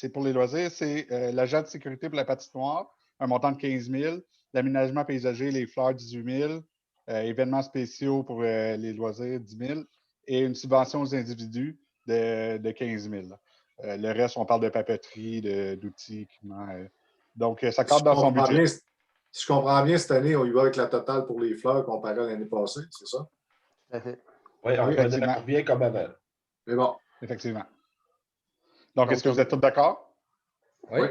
pour les loisirs, c'est l'agent de sécurité pour la patinoire, un montant de 15 000, l'aménagement paysager, les fleurs, 18 000, événements spéciaux pour les loisirs, 10 000, et une subvention aux individus de 15 000. Le reste, on parle de papeterie, d'outils, équipements. Donc, ça cadre dans son budget. Si je comprends bien, cette année, on y va avec la totale pour les fleurs comparé à l'année passée, c'est ça? Tout à fait. Oui, on revient comme avant. C'est bon. Effectivement. Donc, est-ce que vous êtes tous d'accord? Oui.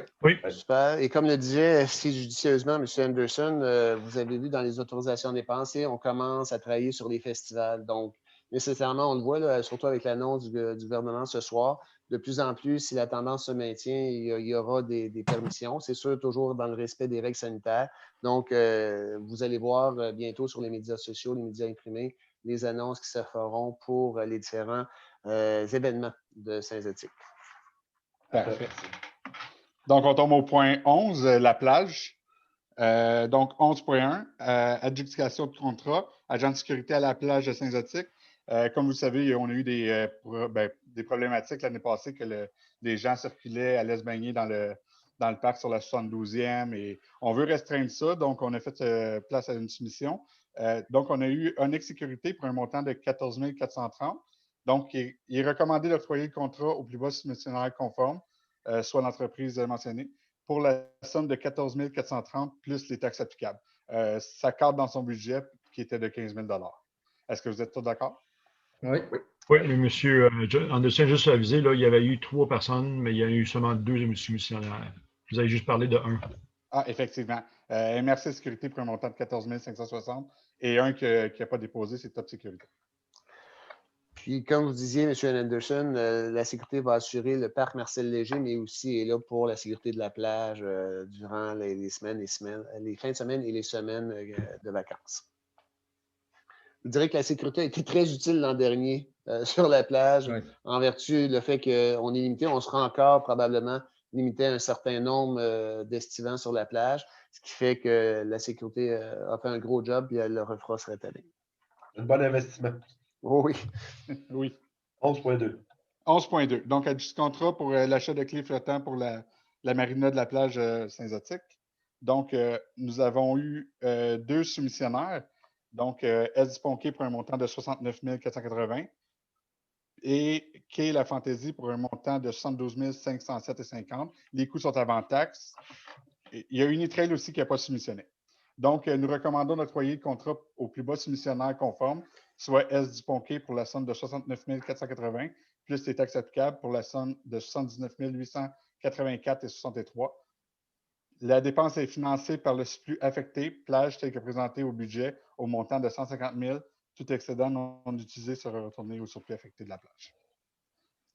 Super. Et comme le disait si judicieusement M. Anderson, vous avez vu dans les autorisations dépensées, on commence à travailler sur les festivals. Donc, nécessairement, on le voit, là, surtout avec l'annonce du gouvernement ce soir, de plus en plus, si la tendance se maintient, il y aura des permissions. C'est sûr, toujours dans le respect des règles sanitaires. Donc, vous allez voir bientôt sur les médias sociaux, les médias imprimés, les annonces qui se feront pour les différents événements de Synthétique. Parfait. Donc, on tombe au point 11, la plage. Donc, 11.1, adjudication de contrat, agent de sécurité à la plage de Saint-Zotique. Comme vous le savez, on a eu des problématiques l'année passée que les gens circulaient, allaient se baigner dans le parc sur la 72e et on veut restreindre ça. Donc, on a fait place à une soumission. Donc, on a eu un ex-sécurité pour un montant de 14 430. Donc, il est recommandé d'octroyer le contrat au plus bas soumissionnaire conforme, soit l'entreprise mentionnée, pour la somme de 14 430 plus les taxes applicables. Ça cadre dans son budget qui était de 15 000 $. Est-ce que vous êtes tous d'accord? Oui. Oui, mais monsieur Anderson, juste avisé, là, il y avait eu 3 personnes, mais il y a eu seulement 2 soumissionnaires. Vous avez juste parlé de 1. Ah, effectivement. MRC Sécurité pour un montant de 14 560 et un qui n'a pas déposé, c'est Top Sécurité. Puis, comme vous disiez, M. Anderson, la sécurité va assurer le parc Marcel Léger, mais aussi est là pour la sécurité de la plage durant les fins de semaine et les semaines de vacances. Je dirais que la sécurité a été très utile l'an dernier sur la plage, en vertu du fait qu'on est limité. On sera encore probablement limité à un certain nombre d'estivants sur la plage, ce qui fait que la sécurité a fait un gros job et elle le refera cette année. Un bon investissement. Oh oui. Oui. 11,2. 11,2. Donc, à du contrat pour l'achat de clés flottants pour la marina de la plage Saint-Zotique. Donc, nous avons eu 2 soumissionnaires. Donc, S. Ponqué pour un montant de 69 480 et Quai La Fantaisie pour un montant de 72 507,50. Les coûts sont avant taxe. Il y a Unitrail aussi qui n'a pas soumissionné. Donc, nous recommandons d'octroyer le contrat au plus bas soumissionnaire conforme, soit S. Duponquet pour la somme de 69 480, plus les taxes applicables pour la somme de 79 884,63. La dépense est financée par le surplus affecté, plage tel que présenté au budget, au montant de 150 000. Tout excédent non utilisé sera retourné au surplus affecté de la plage.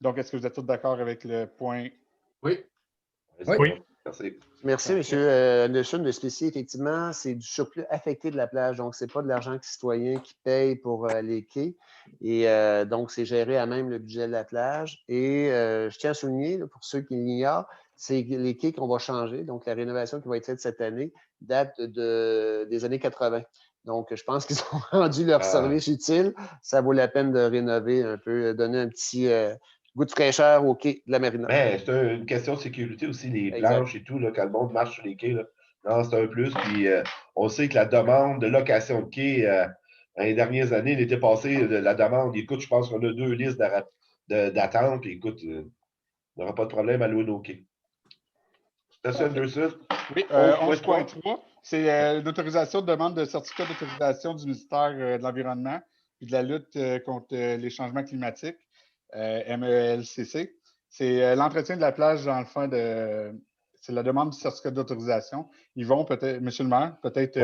Donc, est-ce que vous êtes tous d'accord avec le point? Oui. Oui. Merci. Merci, M. Anderson, de spécifier. Effectivement, c'est du surplus affecté de la plage. Donc, ce n'est pas de l'argent citoyen qui paye pour les quais. Et donc, c'est géré à même le budget de la plage. Et je tiens à souligner, là, pour ceux qui l'ignorent, c'est les quais qu'on va changer. Donc, la rénovation qui va être faite cette année date des années 80. Donc, je pense qu'ils ont rendu leur service utile. Ça vaut la peine de rénover un peu, donner un petit goût de fraîcheur au quai de la marina. Mais c'est une question de sécurité aussi, les planches et tout, là, quand le monde marche sur les quais. Là. Non, c'est un plus. Puis on sait que la demande de location de quai dans les dernières années, il était passé de la demande. Écoute, je pense qu'on a 2 listes d'attente. Écoute, on n'aura pas de problème à louer nos quais. Station Anderson. Oui, 11,3. C'est l'autorisation de demande de certificat d'autorisation du ministère de l'Environnement et de la lutte contre les changements climatiques, MELCC. C'est l'entretien de la plage dans le fond de. C'est la demande du certificat d'autorisation. Ils vont peut-être, monsieur le maire, peut-être.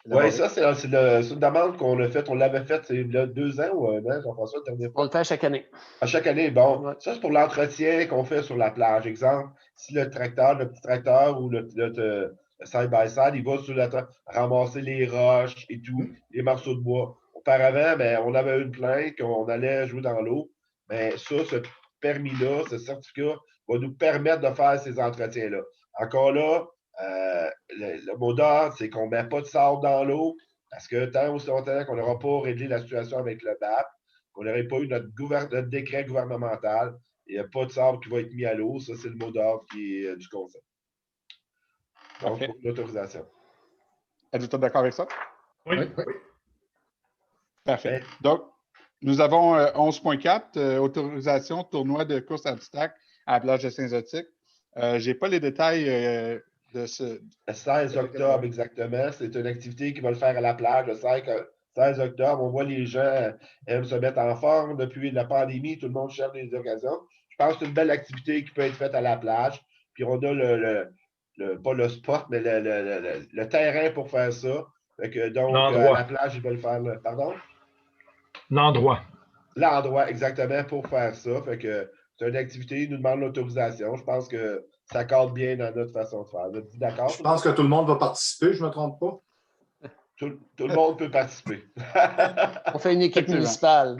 Oui, ça, c'est une demande qu'on a faite. On l'avait faite il y a 2 ans ou 1 an, Jean-François, la dernière fois. On le fait à chaque année. À chaque année, bon. Ouais. Ça, c'est pour l'entretien qu'on fait sur la plage. Exemple, si le petit tracteur ou le side-by-side, il va sur la ramasser les roches et tout, les morceaux de bois. Auparavant, ben, on avait une plainte qu'on allait jouer dans l'eau. Mais ça, ce permis-là, ce certificat, va nous permettre de faire ces entretiens-là. Encore là, le mot d'ordre, c'est qu'on ne met pas de sable dans l'eau parce que tant aussi longtemps qu'on n'aura pas réglé la situation avec le BAP, qu'on n'aurait pas eu notre décret gouvernemental, il n'y a pas de sable qui va être mis à l'eau. Ça, c'est le mot d'ordre qui est du concept. Donc, pour l'autorisation. Êtes-vous d'accord avec ça? Oui. Parfait. Donc, nous avons 11,4, autorisation tournoi de course à obstacles à la plage de Saint-Zotique. Je n'ai pas les détails de ce. Le 16 octobre, exactement. C'est une activité qui va le faire à la plage le 16 octobre. On voit les gens aiment se mettre en forme depuis la pandémie. Tout le monde cherche des occasions. Je pense que c'est une belle activité qui peut être faite à la plage. Puis on a pas le spot, mais le terrain pour faire ça. Donc, à la plage, ils veulent faire le. Pardon? L'endroit. L'endroit, exactement, pour faire ça. Fait que c'est une activité, ils nous demandent l'autorisation. Je pense que ça cadre bien dans notre façon de faire. Vous êtes d'accord? Je pense que tout le monde va participer, je ne me trompe pas. Tout le monde peut participer. On fait une équipe municipale.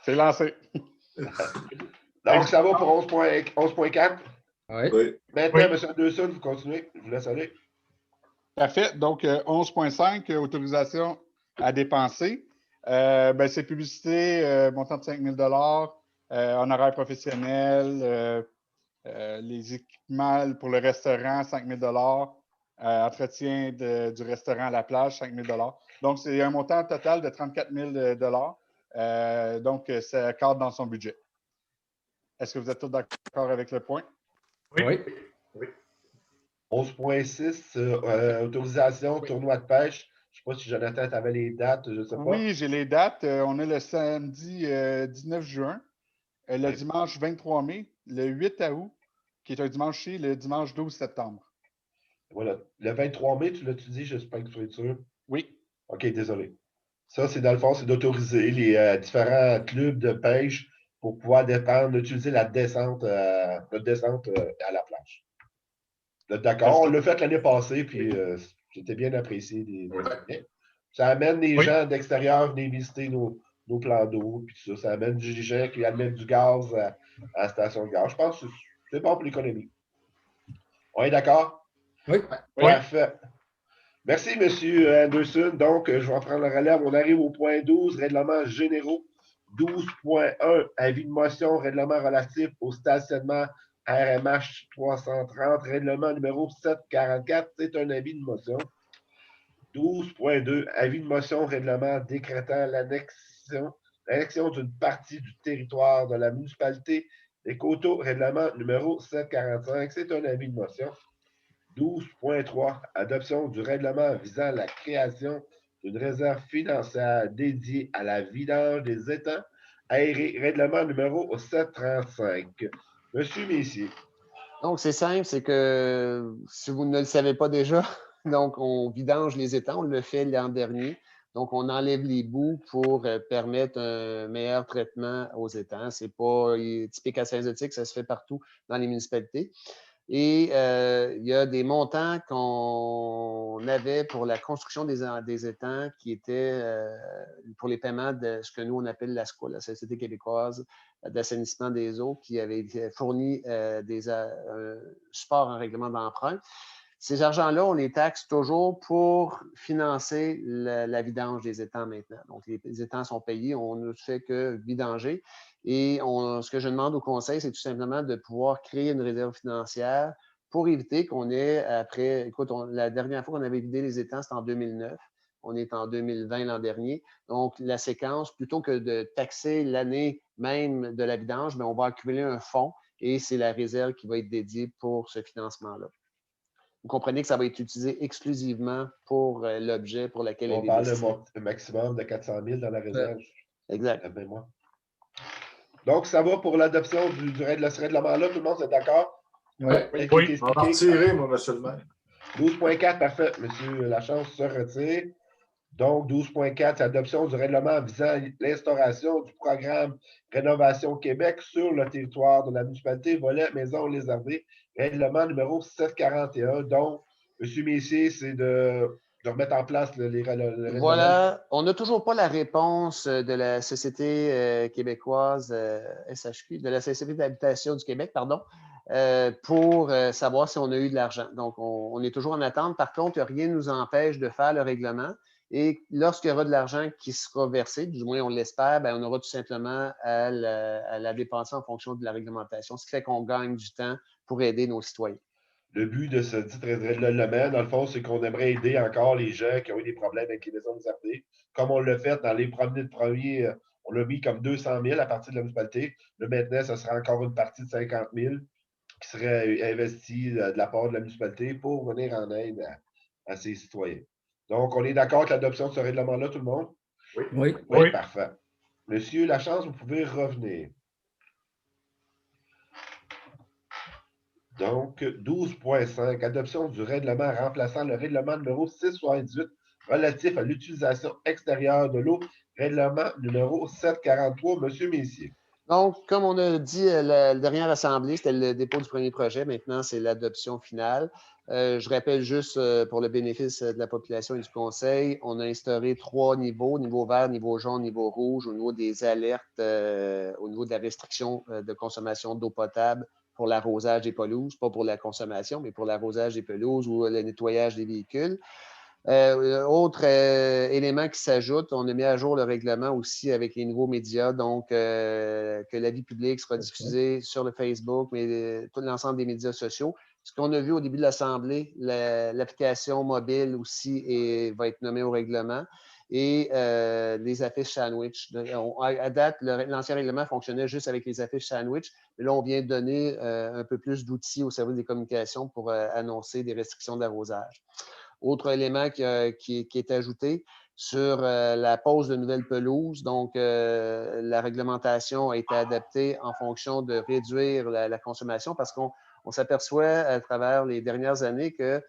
C'est lancé. Donc, ça va pour 11,4? Oui. Maintenant, M. Anderson, vous continuez. Je vous laisse aller. Parfait. Donc, 11,5, autorisation à dépenser. C'est publicité, montant de 5 000 honoraires professionnels, les équipements pour le restaurant, 5 000 entretien du restaurant à la plage, 5 000 Donc, c'est un montant total de 34 000 donc, ça cadre dans son budget. Est-ce que vous êtes tous d'accord avec le point? Oui. 11,6, autorisation, tournoi de pêche. sais pas si Jonathan, tu avais les dates, je ne sais pas. Oui, j'ai les dates. On a le samedi 19 juin, le Oui. dimanche 23 mai, le 8 août, qui est un dimanche, et le dimanche 12 septembre. Voilà. Le 23 mai, tu l'as-tu dit? J'espère que tu es sûr. Oui. OK, désolé. Ça, c'est dans le fond, c'est d'autoriser les différents clubs de pêche pour pouvoir d'utiliser la descente, à la plage. D'accord, on l'a fait l'année passée, puis c'était bien apprécié des. Ça amène les gens d'extérieur venir visiter nos plans d'eau, puis tout ça. Ça amène des gens qui amènent du gaz à la station de gaz. Je pense que c'est bon pour l'économie. On est d'accord? Oui. Parfait. Merci, M. Anderson. Donc, je vais prendre le relève. On arrive au point 12, règlements généraux. 12.1, avis de motion, règlement relatif au stationnement RMH 330, règlement numéro 744, c'est un avis de motion. 12.2, avis de motion, règlement décrétant l'annexion d'une partie du territoire de la municipalité des Coteaux, règlement numéro 745, c'est un avis de motion. 12.3, adoption du règlement visant la création d'une réserve financière dédiée à la vidange des étangs aérés, règlement numéro 735. Monsieur Messier. Donc, c'est simple, c'est que si vous ne le savez pas déjà, donc on vidange les étangs, on le fait l'an dernier. Donc, on enlève les boues pour permettre un meilleur traitement aux étangs. C'est pas typique à Saint-Zotique, ça se fait partout dans les municipalités. Et il y a des montants qu'on avait pour la construction des étangs qui étaient pour les paiements de ce que nous, on appelle la SCO, la Société québécoise d'assainissement des eaux, qui avait fourni des supports en règlement d'emprunt. Ces argents-là, on les taxe toujours pour financer la vidange des étangs maintenant. Donc, les étangs sont payés, on ne fait que vidanger. Et ce que je demande au conseil, c'est tout simplement de pouvoir créer une réserve financière pour éviter qu'on ait après, écoute, la dernière fois qu'on avait vidé les étangs, c'était en 2009. On est en 2020 l'an dernier. Donc, la séquence, plutôt que de taxer l'année même de la vidange, bien, on va accumuler un fonds et c'est la réserve qui va être dédiée pour ce financement-là. Vous comprenez que ça va être utilisé exclusivement pour l'objet pour lequel elle est destinée. On parle d'un maximum de 400 000 dans la réserve. Exact. Donc, ça va pour l'adoption de ce règlement-là. Tout le monde est d'accord? Oui. On va retirer, moi, monsieur le maire. 12.4, parfait. Monsieur Lachance se retire. Donc, 12.4, c'est l'adoption du règlement visant l'instauration du programme Rénovation Québec sur le territoire de la municipalité volet Maison Lézardée, règlement numéro 741. Donc, M. Messier, c'est de remettre en place les règlements. Voilà, on n'a toujours pas la réponse de la Société québécoise SHQ, de la Société d'habitation du Québec, pardon, pour savoir si on a eu de l'argent. Donc, on est toujours en attente. Par contre, rien ne nous empêche de faire le règlement. Et lorsqu'il y aura de l'argent qui sera versé, du moins on l'espère, on aura tout simplement à la dépenser en fonction de la réglementation, ce qui fait qu'on gagne du temps pour aider nos citoyens. Le but de ce dit règlement, dans le fond, c'est qu'on aimerait aider encore les gens qui ont eu des problèmes avec les maisons lézardées. Comme on l'a fait dans les premiers, on l'a mis comme 200 000 à partir de la municipalité. Là, maintenant, ce sera encore une partie de 50 000 qui serait investie de la part de la municipalité pour venir en aide à ses citoyens. Donc, on est d'accord avec l'adoption de ce règlement-là, tout le monde? Oui. Oui, parfait. Monsieur Lachance, vous pouvez revenir. Donc, 12.5, adoption du règlement remplaçant le règlement numéro 678 relatif à l'utilisation extérieure de l'eau, règlement numéro 743. Monsieur Messier. Donc, comme on a dit, la dernière assemblée, c'était le dépôt du premier projet. Maintenant, c'est l'adoption finale. Je rappelle juste pour le bénéfice de la population et du conseil, on a instauré 3 niveaux, niveau vert, niveau jaune, niveau rouge, au niveau des alertes, au niveau de la restriction de consommation d'eau potable pour l'arrosage des pelouses, pas pour la consommation, mais pour l'arrosage des pelouses ou le nettoyage des véhicules. Autre élément qui s'ajoute, on a mis à jour le règlement aussi avec les nouveaux médias, donc que l'avis public sera diffusé sur le Facebook, mais tout l'ensemble des médias sociaux. Ce qu'on a vu au début de l'Assemblée, l'application mobile aussi va être nommée au règlement et les affiches sandwich. À date, l'ancien règlement fonctionnait juste avec les affiches sandwich, mais là, on vient de donner un peu plus d'outils au service des communications pour annoncer des restrictions d'arrosage. Autre élément qui est ajouté sur la pose de nouvelles pelouses. Donc, la réglementation a été adaptée en fonction de réduire la consommation parce qu'on s'aperçoit à travers les dernières années que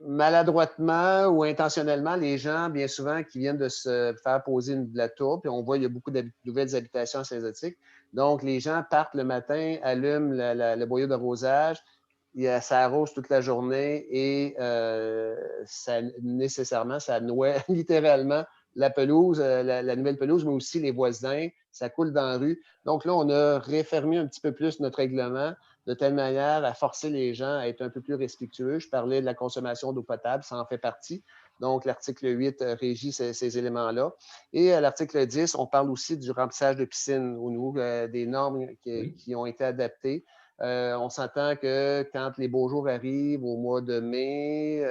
maladroitement ou intentionnellement, les gens, bien souvent, qui viennent de se faire poser de la tourbe, puis on voit qu'il y a beaucoup de nouvelles habitations exotiques. Donc, les gens partent le matin, allument le boyau d'arrosage, ça arrose toute la journée et nécessairement, ça noie littéralement la pelouse, la nouvelle pelouse, mais aussi les voisins. Ça coule dans la rue. Donc là, on a réfermé un petit peu plus notre règlement de telle manière à forcer les gens à être un peu plus respectueux. Je parlais de la consommation d'eau potable, ça en fait partie. Donc, l'article 8 régit ces éléments-là. Et à l'article 10, on parle aussi du remplissage de piscines au niveau des normes qui ont été adaptées. On s'entend que quand les beaux jours arrivent au mois de mai,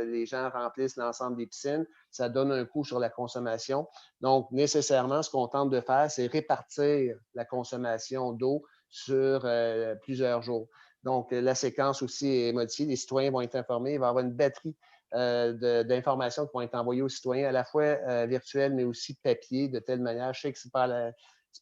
les gens remplissent l'ensemble des piscines. Ça donne un coût sur la consommation. Donc, nécessairement, ce qu'on tente de faire, c'est répartir la consommation d'eau sur plusieurs jours. Donc, la séquence aussi est modifiée. Les citoyens vont être informés. Il va y avoir une batterie d'informations qui vont être envoyées aux citoyens, à la fois virtuelles, mais aussi papier, de telle manière. Je sais que ce n'est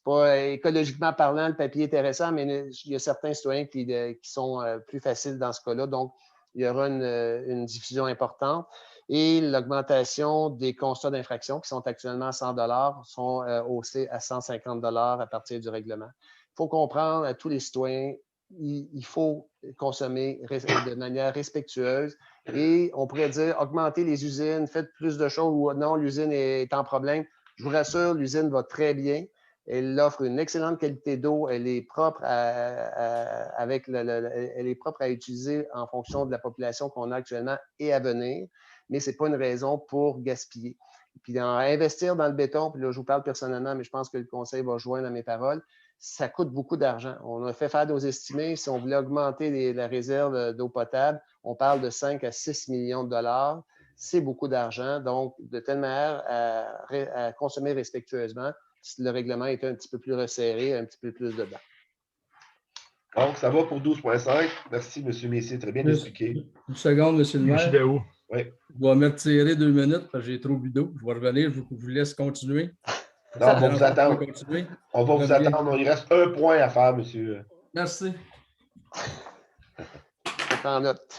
pas écologiquement parlant, le papier est intéressant, mais il y a certains citoyens qui sont plus faciles dans ce cas-là. Donc, il y aura une diffusion importante. Et l'augmentation des constats d'infraction, qui sont actuellement à 100 $, sont haussés à 150 $ à partir du règlement. Il faut comprendre à tous les citoyens, il faut consommer de manière respectueuse. Et on pourrait dire, augmenter les usines, faites plus de choses ou non, l'usine est en problème. Je vous rassure, l'usine va très bien. Elle offre une excellente qualité d'eau. Elle est propre elle est propre à utiliser en fonction de la population qu'on a actuellement et à venir, mais ce n'est pas une raison pour gaspiller. Puis investir dans le béton, puis là, je vous parle personnellement, mais je pense que le conseil va joindre à mes paroles, ça coûte beaucoup d'argent. On a fait faire nos estimés. Si on voulait augmenter la réserve d'eau potable, on parle de 5 à 6 millions de dollars. C'est beaucoup d'argent. Donc, de telle manière à consommer respectueusement, le règlement est un petit peu plus resserré, un petit peu plus dedans. Donc, ça va pour 12,5. Merci, M. Messier. Très bien expliqué. Une seconde, M. le maire. Oui. Je vais me retirer 2 minutes parce que j'ai trop bu d'eau. Je vais revenir. Je vous laisse continuer. Non, on va vous attendre. On va vous attendre. Il reste un point à faire, monsieur. Merci.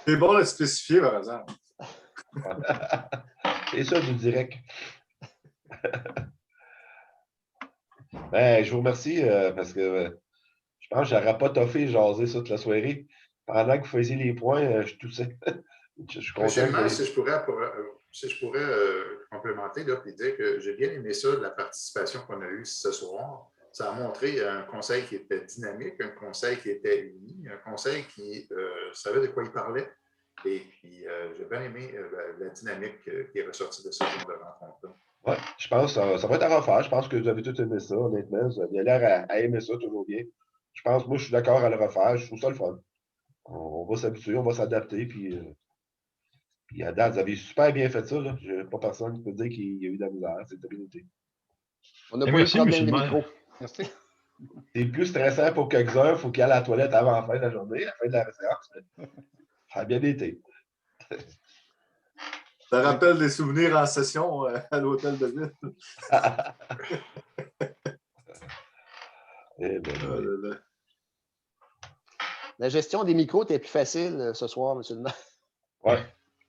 C'est bon de spécifier, par exemple. C'est ça, du direct. Ben, je vous remercie parce que je pense que je n'aurais pas toffé jaser ça toute la soirée. Pendant que vous faisiez les points, je toussais. Je suis content. Monsieur le maire, si je pourrais complémenter et dire que j'ai bien aimé ça, la participation qu'on a eue ce soir. Ça a montré un conseil qui était dynamique, un conseil qui était uni, un conseil qui savait de quoi il parlait. Et puis, j'ai bien aimé la dynamique qui est ressortie de ce genre de rencontre-là. Oui, je pense que ça va être à refaire. Je pense que vous avez tous aimé ça, honnêtement. Vous avez l'air à aimer ça toujours bien. Moi, je suis d'accord à le refaire. Je trouve ça le fun. On va s'habituer, on va s'adapter. Puis à date, vous avez super bien fait ça. Il n'y a pas personne qui peut dire qu'il y a eu de la misère. C'est de l'unité. On a pas eu de problème de micro. Merci. C'est plus stressant pour quelques-uns. Il faut qu'il aille à la toilette avant la fin de la journée, à la fin de la séance. Ça a bien été. Ça rappelle des souvenirs en session à l'hôtel de ville. La gestion des micros était plus facile ce soir, M. le maire. Oui,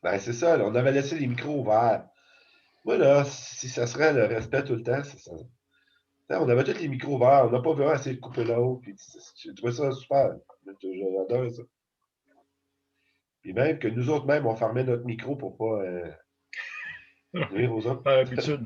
ben, c'est ça. Là, on avait laissé les micros ouverts. Moi, là, si ça serait le respect tout le temps, c'est ça. On avait tous les micros ouverts. On n'a pas vraiment essayé de couper l'eau. J'ai trouvé ça super. J'adore ça. Puis même que nous autres, même, on fermait notre micro pour ne pas nuire aux autres. Par habitude.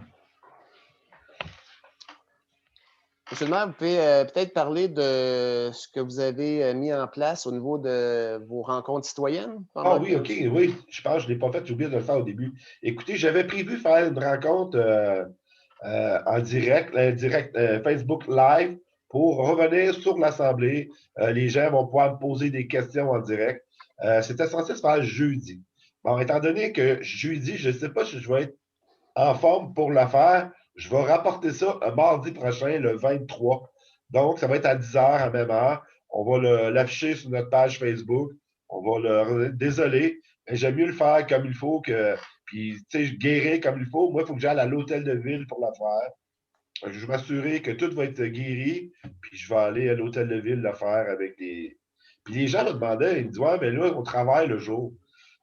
Monsieur le maire, vous pouvez peut-être parler de ce que vous avez mis en place au niveau de vos rencontres citoyennes? Ah oui, OK, oui. Je pense que je ne l'ai pas fait, j'ai oublié de le faire au début. Écoutez, j'avais prévu faire une rencontre en direct Facebook Live pour revenir sur l'Assemblée. Les gens vont pouvoir me poser des questions en direct. C'était censé se faire jeudi. Bon, étant donné que jeudi, je ne sais pas si je vais être en forme pour le faire, je vais rapporter ça mardi prochain, le 23. Donc, ça va être à 10 h à la même heure. On va l'afficher sur notre page Facebook. Désolé, J'aime mieux le faire comme il faut que. Puis, tu sais, guérir comme il faut. Moi, il faut que j'aille à l'hôtel de ville pour le faire. Je vais m'assurer que tout va être guéri, puis je vais aller à l'hôtel de ville le faire avec des. Puis les gens me demandaient, ils me disaient, ouais, mais là, on travaille le jour.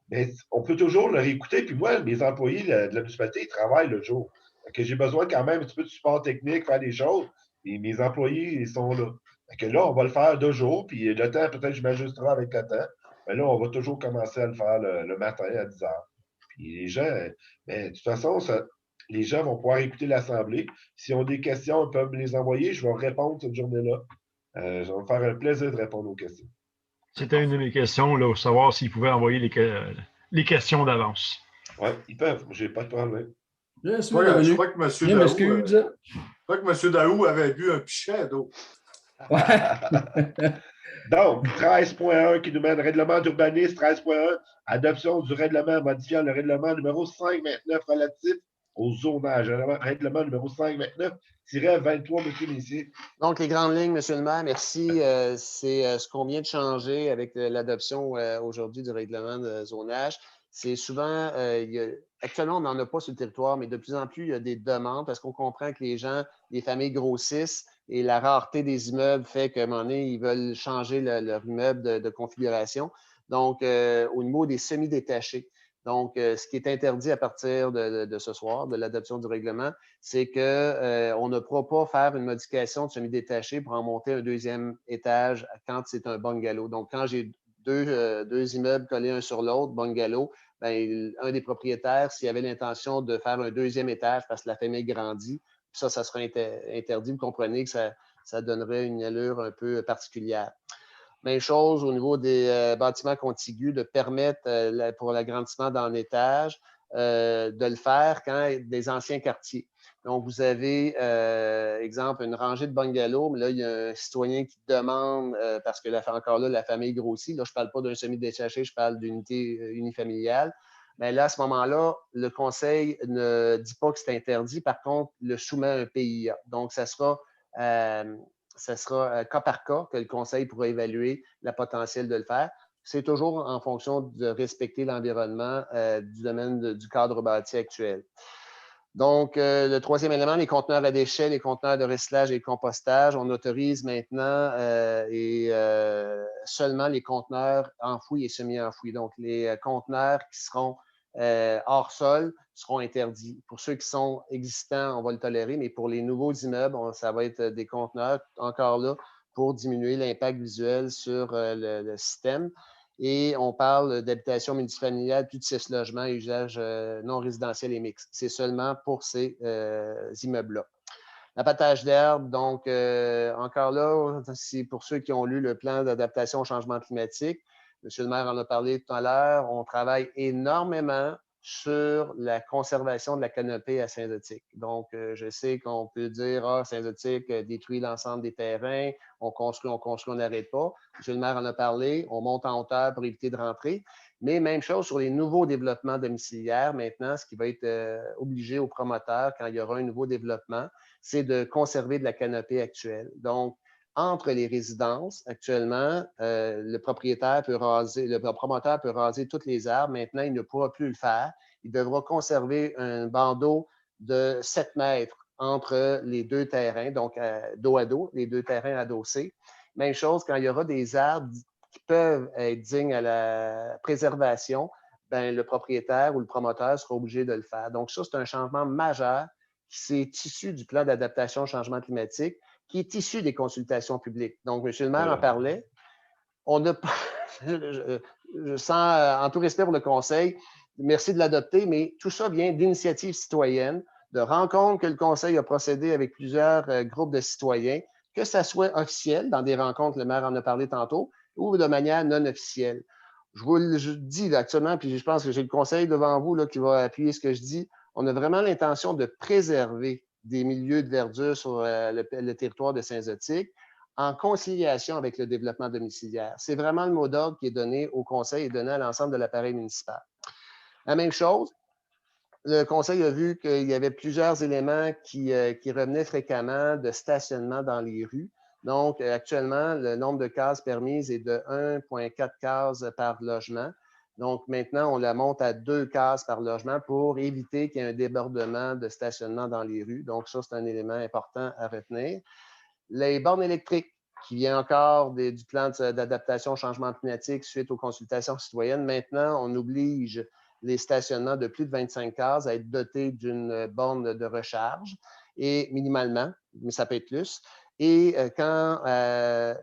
Mais on peut toujours le réécouter. Puis moi, mes employés de la municipalité, ils travaillent le jour. Fait que j'ai besoin quand même un petit peu de support technique, faire des choses. Et mes employés, ils sont là. Fait que là, on va le faire 2 jours. Puis le temps, peut-être que je m'ajusterai avec le temps. Mais là, on va toujours commencer à le faire le matin à 10 heures. Puis les gens, de toute façon, les gens vont pouvoir écouter l'Assemblée. S'ils ont des questions, ils peuvent me les envoyer. Je vais répondre cette journée-là. Ça va me faire un plaisir de répondre aux questions. C'était une de mes questions, là, savoir s'ils pouvaient envoyer les questions d'avance. Oui, ils peuvent. J'ai pas de problème. Je crois que M. Daou avait bu un pichet d'eau. Donc, 13.1 qui nous mène règlement d'urbanisme, 13.1, adoption du règlement modifiant le règlement numéro 529 relatif au zonage. Règlement numéro 529-23, M. Messier. Donc, les grandes lignes, M. le maire, merci. C'est ce qu'on vient de changer avec l'adoption aujourd'hui du règlement de zonage. C'est souvent, actuellement, on n'en a pas sur le territoire, mais de plus en plus, il y a des demandes parce qu'on comprend que les familles grossissent et la rareté des immeubles fait qu'à un moment donné, ils veulent changer leur immeuble de configuration. Donc, au niveau des semi-détachés. Donc, ce qui est interdit à partir de ce soir, de l'adoption du règlement, c'est qu'on ne pourra pas faire une modification de semi-détaché pour en monter un deuxième étage quand c'est un bungalow. Donc, quand j'ai deux immeubles collés un sur l'autre, bungalow, bien, un des propriétaires, s'il avait l'intention de faire un deuxième étage parce que la famille grandit, ça sera interdit. Vous comprenez que ça donnerait une allure un peu particulière. Même chose au niveau des bâtiments contigus, de permettre pour l'agrandissement d'un étage, de le faire quand des anciens quartiers. Donc, vous avez, exemple, une rangée de bungalows, mais là, il y a un citoyen qui demande, parce que encore là, la famille grossit. Là, je ne parle pas d'un semi-détaché, je parle d'unité unifamiliale. Mais là, à ce moment-là, le conseil ne dit pas que c'est interdit. Par contre, le soumet à un PIA. Donc, ça sera cas par cas que le conseil pourra évaluer le potentiel de le faire. C'est toujours en fonction de respecter l'environnement du domaine du cadre bâti actuel. Donc, le troisième élément, les conteneurs à déchets, les conteneurs de recyclage et compostage, on autorise maintenant seulement les conteneurs enfouis et semi-enfouis. Donc, les conteneurs qui seront hors sol seront interdits. Pour ceux qui sont existants, on va le tolérer, mais pour les nouveaux immeubles, ça va être des conteneurs encore là pour diminuer l'impact visuel sur le système. Et on parle d'habitation multifamiliale, plus de 6 logements et usages non résidentiels et mixtes. C'est seulement pour ces immeubles-là. L'abattage d'herbe, donc encore là, c'est pour ceux qui ont lu le plan d'adaptation au changement climatique. Monsieur le maire en a parlé tout à l'heure. On travaille énormément sur la conservation de la canopée à Saint-Zotique. Donc, je sais qu'on peut dire, Saint-Zotique détruit l'ensemble des terrains, on construit, on n'arrête pas. Monsieur le maire en a parlé, on monte en hauteur pour éviter de rentrer. Mais même chose sur les nouveaux développements domiciliaires maintenant, ce qui va être obligé aux promoteurs quand il y aura un nouveau développement, c'est de conserver de la canopée actuelle. Donc, entre les résidences, actuellement, le promoteur peut raser toutes les arbres. Maintenant, il ne pourra plus le faire. Il devra conserver un bandeau de 7 mètres entre les deux terrains, donc dos à dos, les deux terrains adossés. Même chose, quand il y aura des arbres qui peuvent être dignes à la préservation, ben, le propriétaire ou le promoteur sera obligé de le faire. Donc, ça, c'est un changement majeur qui est issu du plan d'adaptation au changement climatique, qui est issu des consultations publiques. Donc, M. le maire en parlait. On a je sens, en tout respect pour le conseil, merci de l'adopter, mais tout ça vient d'initiatives citoyennes, de rencontres que le conseil a procédé avec plusieurs groupes de citoyens, que ça soit officiel, dans des rencontres, le maire en a parlé tantôt, ou de manière non officielle. Je vous le dis là, actuellement, puis je pense que j'ai le conseil devant vous là, qui va appuyer ce que je dis. On a vraiment l'intention de préserver des milieux de verdure sur le territoire de Saint-Zotique en conciliation avec le développement domiciliaire. C'est vraiment le mot d'ordre qui est donné au conseil et donné à l'ensemble de l'appareil municipal. La même chose, le conseil a vu qu'il y avait plusieurs éléments qui revenaient fréquemment de stationnement dans les rues. Donc, actuellement, le nombre de cases permises est de 1,4 cases par logement. Donc, maintenant, on la monte à 2 cases par logement pour éviter qu'il y ait un débordement de stationnement dans les rues. Donc, ça, c'est un élément important à retenir. Les bornes électriques, qui vient encore du plan d'adaptation au changement climatique suite aux consultations citoyennes. Maintenant, on oblige les stationnements de plus de 25 cases à être dotés d'une borne de recharge, et minimalement, mais ça peut être plus. Et quand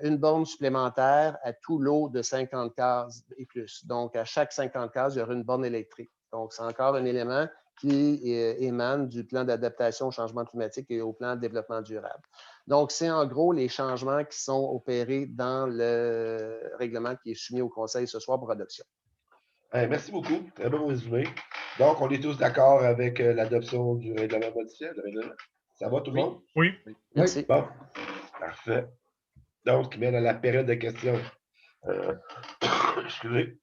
une borne supplémentaire à tout lot de 50 cases et plus. Donc, à chaque 50 cases, il y aura une borne électrique. Donc, c'est encore un élément qui émane du plan d'adaptation au changement climatique et au plan de développement durable. Donc, c'est en gros les changements qui sont opérés dans le règlement qui est soumis au Conseil ce soir pour adoption. Merci beaucoup. Très bon résumé. Donc, on est tous d'accord avec l'adoption du règlement modifié. Ça va tout le monde? Oui. Merci. Bon, parfait. Donc, qui mène à la période de questions. Excusez.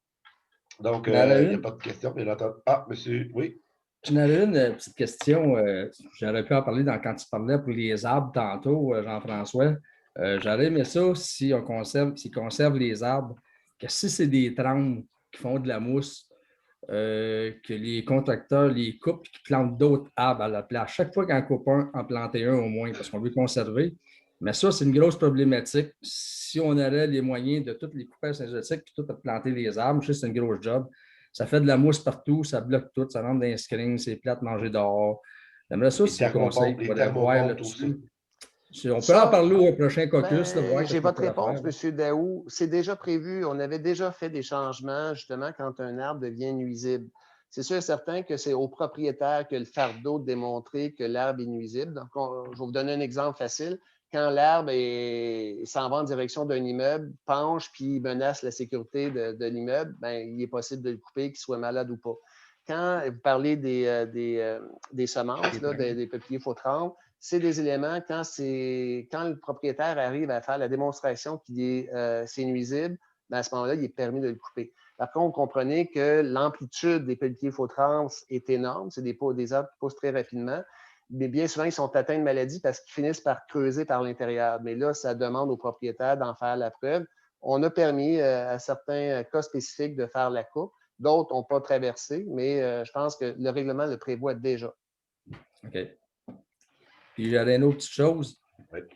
Donc, il n'y a pas de questions, bien entendu. Ah, monsieur, oui. J'en avais une petite question. J'aurais pu en parler quand tu parlais pour les arbres tantôt, Jean-François. J'aurais aimé ça si on conserve les arbres, que si c'est des trembles qui font de la mousse, que les contracteurs les coupent et qu'ils plantent d'autres arbres à la place. Chaque fois qu'en coupe un, en planter un au moins, parce qu'on veut conserver. Mais ça, c'est une grosse problématique. Si on aurait les moyens de toutes les couper à Saint-Zotique et tout à planter les arbres, je sais que c'est une grosse job. Ça fait de la mousse partout, ça bloque tout, ça rentre dans les screens, c'est plate manger dehors. J'aimerais ça, si le conseil pourrait voir là-dessus. On peut en parler au prochain caucus. J'ai votre réponse, M. Daou. C'est déjà prévu. On avait déjà fait des changements, justement, quand un arbre devient nuisible. C'est sûr et certain que c'est au propriétaire que le fardeau de démontrer que l'arbre est nuisible. Donc, je vais vous donner un exemple facile. Quand l'arbre s'en va en direction d'un immeuble, penche puis menace la sécurité de l'immeuble, il est possible de le couper, qu'il soit malade ou pas. Quand vous parlez des semences, des peupliers faux-trembles, c'est des éléments, quand le propriétaire arrive à faire la démonstration qu'il c'est nuisible, à ce moment-là, il est permis de le couper. Par contre, comprenez que l'amplitude des pelletiers faux-trembles est énorme. C'est des arbres qui poussent très rapidement. Mais bien souvent, ils sont atteints de maladie parce qu'ils finissent par creuser par l'intérieur. Mais là, ça demande au propriétaire d'en faire la preuve. On a permis à certains cas spécifiques de faire la coupe. D'autres n'ont pas traversé, mais je pense que le règlement le prévoit déjà. OK. Puis j'aurais une autre petite chose.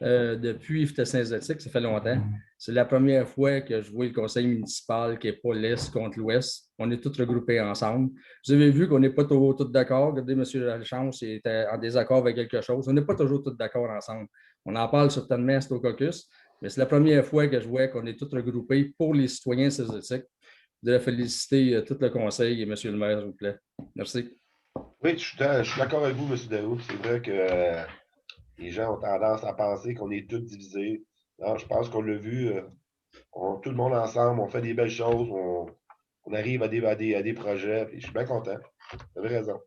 Depuis Saint-Zotique, ça fait longtemps. C'est la première fois que je vois le conseil municipal qui n'est pas l'Est contre l'Ouest. On est tous regroupés ensemble. Vous avez vu qu'on n'est pas toujours tous d'accord. Regardez, M. Lachance était en désaccord avec quelque chose. On n'est pas toujours tous d'accord ensemble. On en parle certainement au caucus, mais c'est la première fois que je vois qu'on est tous regroupés pour les citoyens Saint-Zotique. Je voudrais féliciter tout le conseil et M. le maire, s'il vous plaît. Merci. Oui, je suis d'accord avec vous, M. Daou. C'est vrai que les gens ont tendance à penser qu'on est tous divisés. Non, je pense qu'on l'a vu. Tout le monde ensemble, on fait des belles choses, on arrive à des projets. Puis je suis bien content. Vous avez raison.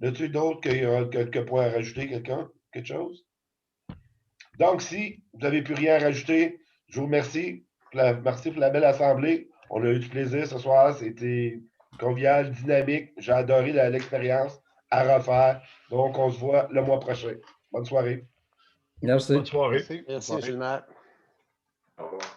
As-tu d'autres quelques points à rajouter, quelqu'un? Quelque chose? Donc, si vous n'avez plus rien à rajouter, je vous remercie. Merci pour la belle assemblée. On a eu du plaisir ce soir. C'était convivial, dynamique. J'ai adoré l'expérience à refaire. Donc, on se voit le mois prochain. Bonne soirée. Merci. Bonne soirée. Merci, M. le maire. Au revoir.